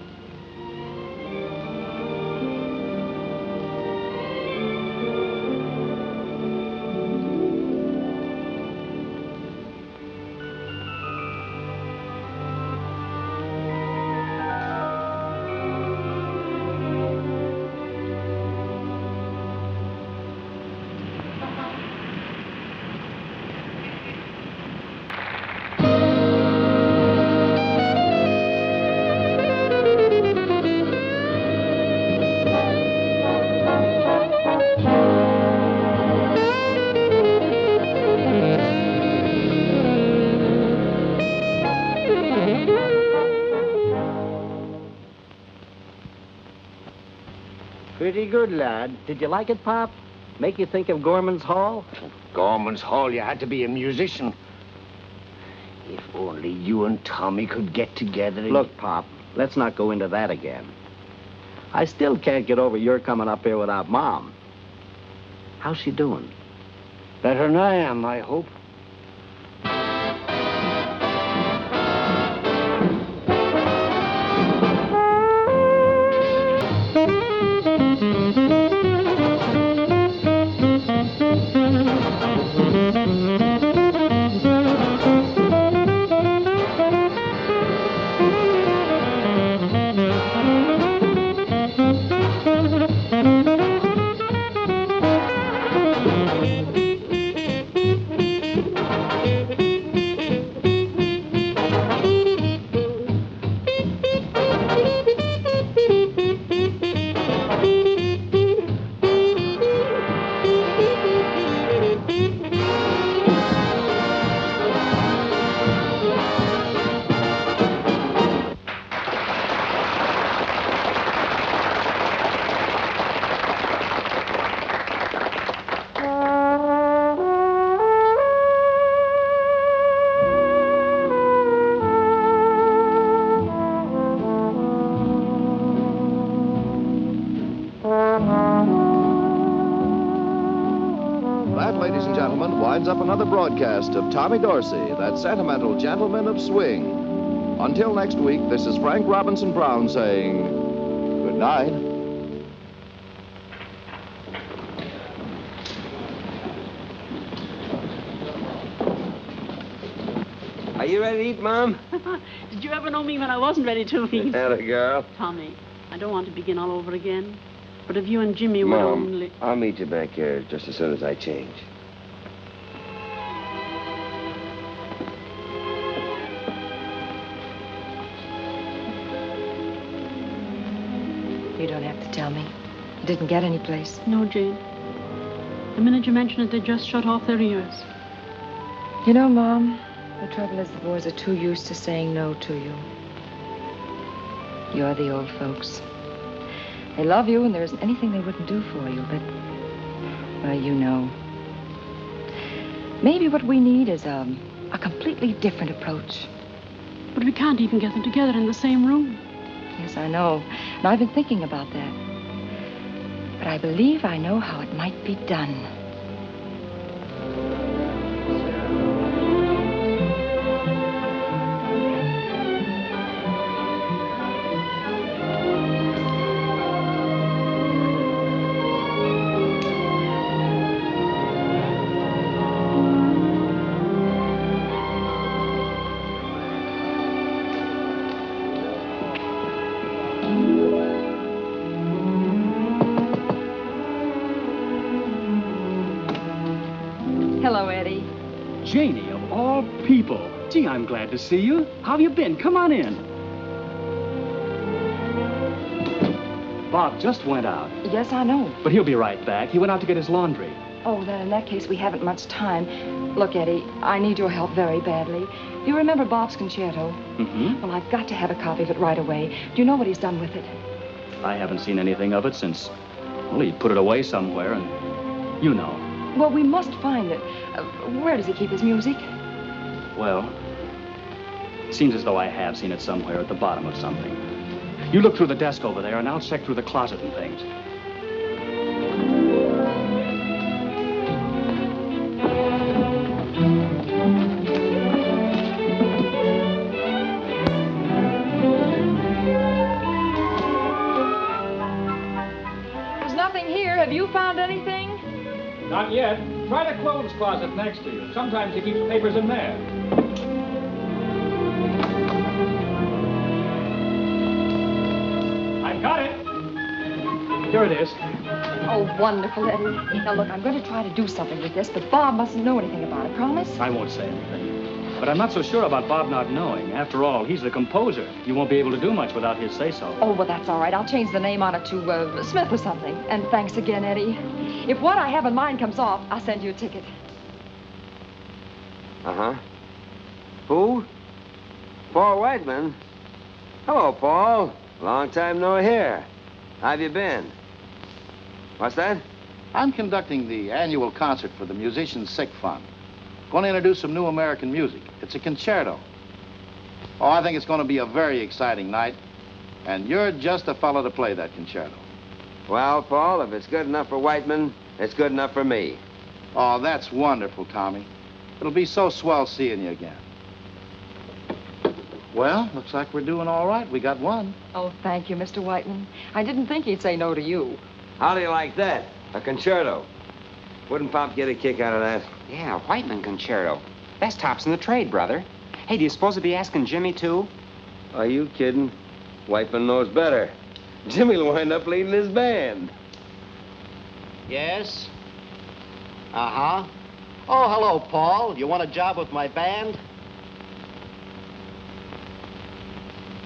Pretty good, lad. Did you like it, Pop? Make you think of Gorman's Hall? Gorman's Hall, you had to be a musician. If only you and Tommy could get together. Look, Pop, let's not go into that again. I still can't get over your coming up here without Mom. How's she doing? Better than I am, I hope. Up another broadcast of Tommy Dorsey, that sentimental gentleman of swing. Until next week, this is Frank Robinson Brown saying good night. Are you ready to eat, Mom? Did you ever know me when I wasn't ready to eat? Atta girl. Tommy, I don't want to begin all over again. But if you and Jimmy would Mom, only... I'll meet you back here just as soon as I change. You don't have to tell me. You didn't get any place. No, Jane. The minute you mention it, they just shut off their ears. You know, Mom, the trouble is the boys are too used to saying no to you. You're the old folks. They love you, and there isn't anything they wouldn't do for you, but, well, you know. Maybe what we need is a completely different approach. But we can't even get them together in the same room. Yes, I know. And I've been thinking about that. But I believe I know how it might be done. Janie, of all people. Gee, I'm glad to see you. How have you been? Come on in. Bob just went out. Yes, I know. But he'll be right back. He went out to get his laundry. Oh, then in that case, we haven't much time. Look, Eddie, I need your help very badly. You remember Bob's concerto? Mm-hmm. Well, I've got to have a copy of it right away. Do you know what he's done with it? I haven't seen anything of it since, well, he put it away somewhere, and you know. Well, we must find it. Where does he keep his music? Well, it seems as though I have seen it somewhere at the bottom of something. You look through the desk over there, and I'll check through the closet and things. There's nothing here. Have you found anything? Not yet. Try the clothes closet next to you. Sometimes he keeps papers in there. I've got it. Here it is. Oh, wonderful, Eddie. Now, look, I'm going to try to do something with this, but Bob mustn't know anything about it. Promise? I won't say anything. But I'm not so sure about Bob not knowing. After all, he's the composer. You won't be able to do much without his say-so. Oh, well, that's all right. I'll change the name on it to Smith or something. And thanks again, Eddie. If what I have in mind comes off, I'll send you a ticket. Uh-huh. Who? Paul Whiteman. Hello, Paul. Long time no hear. How've you been? What's that? I'm conducting the annual concert for the Musicians' Sick Fund. Going to introduce some new American music. It's a concerto. Oh, I think it's going to be a very exciting night. And you're just the fellow to play that concerto. Well, Paul, if it's good enough for Whiteman, it's good enough for me. Oh, that's wonderful, Tommy. It'll be so swell seeing you again. Well, looks like we're doing all right. We got one. Oh, thank you, Mr. Whiteman. I didn't think he'd say no to you. How do you like that? A concerto. Wouldn't Pop get a kick out of that? Yeah, Whiteman concerto. Best tops in the trade, brother. Hey, do you suppose he'll be asking Jimmy, too? Are you kidding? Whiteman knows better. Jimmy'll wind up leading his band. Yes? Uh-huh. Oh, hello, Paul. You want a job with my band?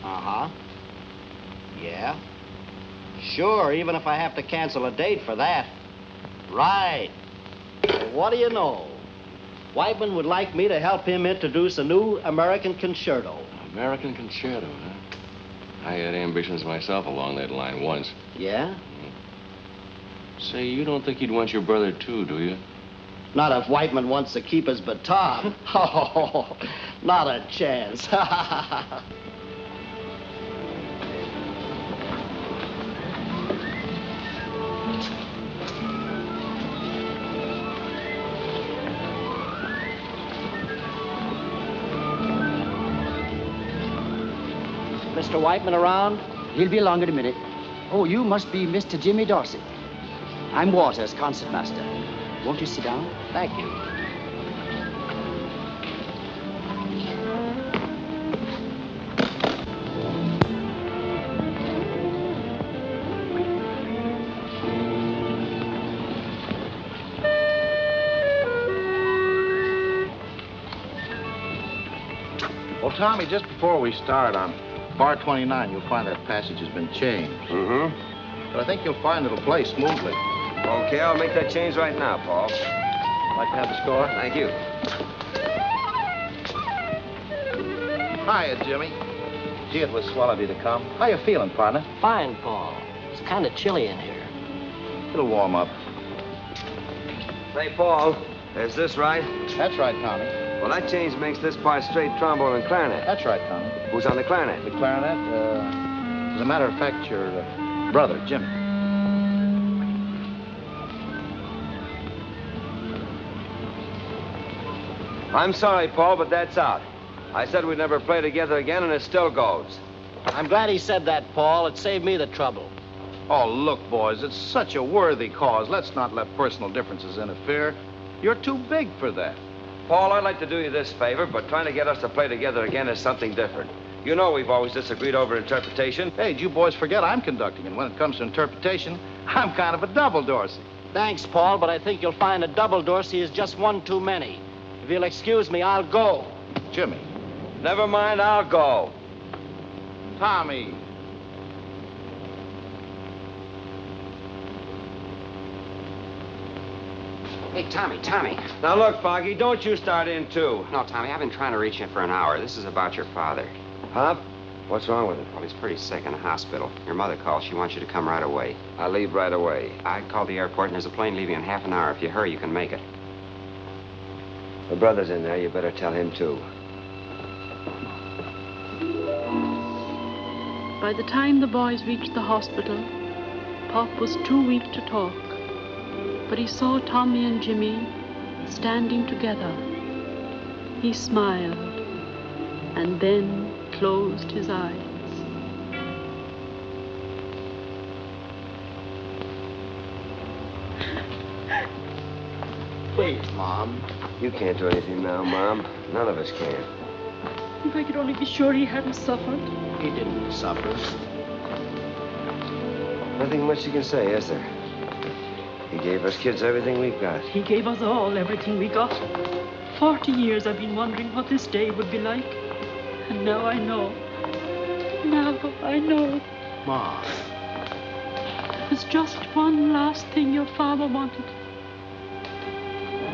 Uh-huh. Yeah? Sure, even if I have to cancel a date for that. Right. Well, what do you know? Whiteman would like me to help him introduce a new American concerto. American concerto, huh? I had ambitions myself along that line once. Yeah? Say, you don't think he'd want your brother, too, do you? Not if Whiteman wants to keep his baton. Oh, not a chance. Mr. Whiteman around? He'll be along in a minute. Oh, you must be Mr. Jimmy Dorsey. I'm Waters, concertmaster. Won't you sit down? Thank you. Tommy, just before we start on bar 29, you'll find that passage has been changed. Mm-hmm. But I think you'll find it'll play smoothly. Okay, I'll make that change right now, Paul. Like to have the score? Thank you. Hiya, Jimmy. Gee, it was swell of you to come. How you feeling, partner? Fine, Paul. It's kind of chilly in here. It'll warm up. Say, Paul, is this right? That's right, Tommy. Well, that change makes this part straight trombone and clarinet. That's right, Tommy. Who's on the clarinet? The clarinet, as a matter of fact, your brother, Jimmy. I'm sorry, Paul, but that's out. I said we'd never play together again, and it still goes. I'm glad he said that, Paul. It saved me the trouble. Oh, look, boys, it's such a worthy cause. Let's not let personal differences interfere. You're too big for that. Paul, I'd like to do you this favor, but trying to get us to play together again is something different. You know we've always disagreed over interpretation. Hey, you boys forget I'm conducting, and when it comes to interpretation, I'm kind of a double Dorsey. Thanks, Paul, but I think you'll find a double Dorsey is just one too many. If you'll excuse me, I'll go. Jimmy. Never mind, I'll go. Tommy. Hey, Tommy. Now, look, Foggy, don't you start in, too. No, Tommy, I've been trying to reach you for an hour. This is about your father. Pop? What's wrong with him? Well, he's pretty sick in the hospital. Your mother called. She wants you to come right away. I'll leave right away. I called the airport, and there's a plane leaving in half an hour. If you hurry, you can make it. The brother's in there. You better tell him, too. By the time the boys reached the hospital, Pop was too weak to talk. But he saw Tommy and Jimmy standing together. He smiled and then closed his eyes. Please, Mom. You can't do anything now, Mom. None of us can. If I could only be sure he hadn't suffered. He didn't suffer. Nothing much you can say, is there? He gave us kids everything we've got. He gave us all everything we got. 40 years I've been wondering what this day would be like. And now I know. Now I know. Mom. There's just one last thing your father wanted.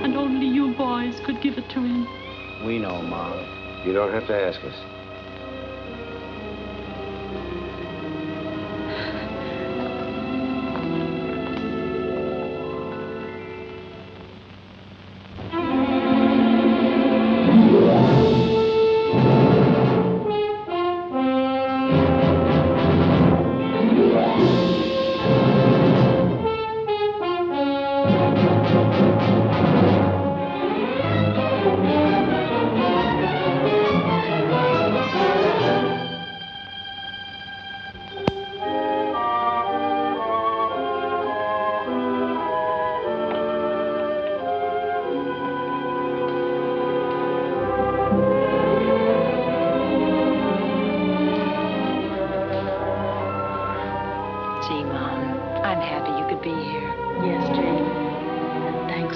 And only you boys could give it to him. We know, Mom. You don't have to ask us.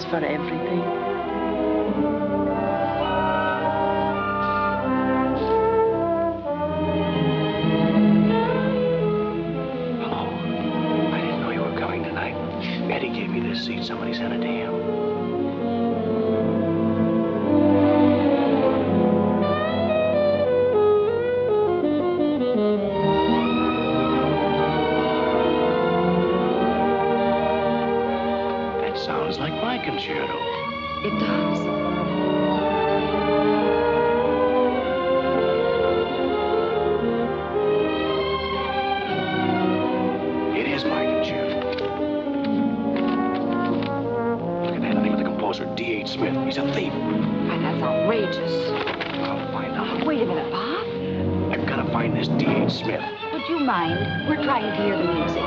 For everything. Hello. I didn't know you were coming tonight. Eddie gave me this seat. Somebody sent it to him. Sounds like my concerto. It does. It is my concerto. Look at that name of the composer, D.H. Smith. He's a thief. Why, that's outrageous. I'll find out. Wait a minute, Bob. I've got to find this D.H. Smith. Would you mind? We're trying to hear the music.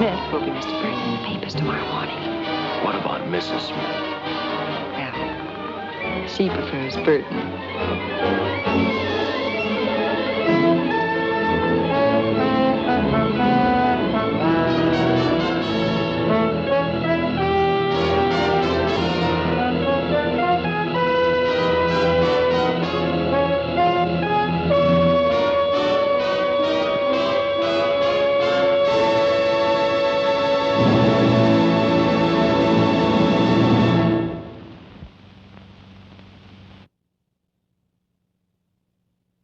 Smith will be Mr. Burton in the papers tomorrow morning. What about Mrs. Smith? Well, she prefers Burton.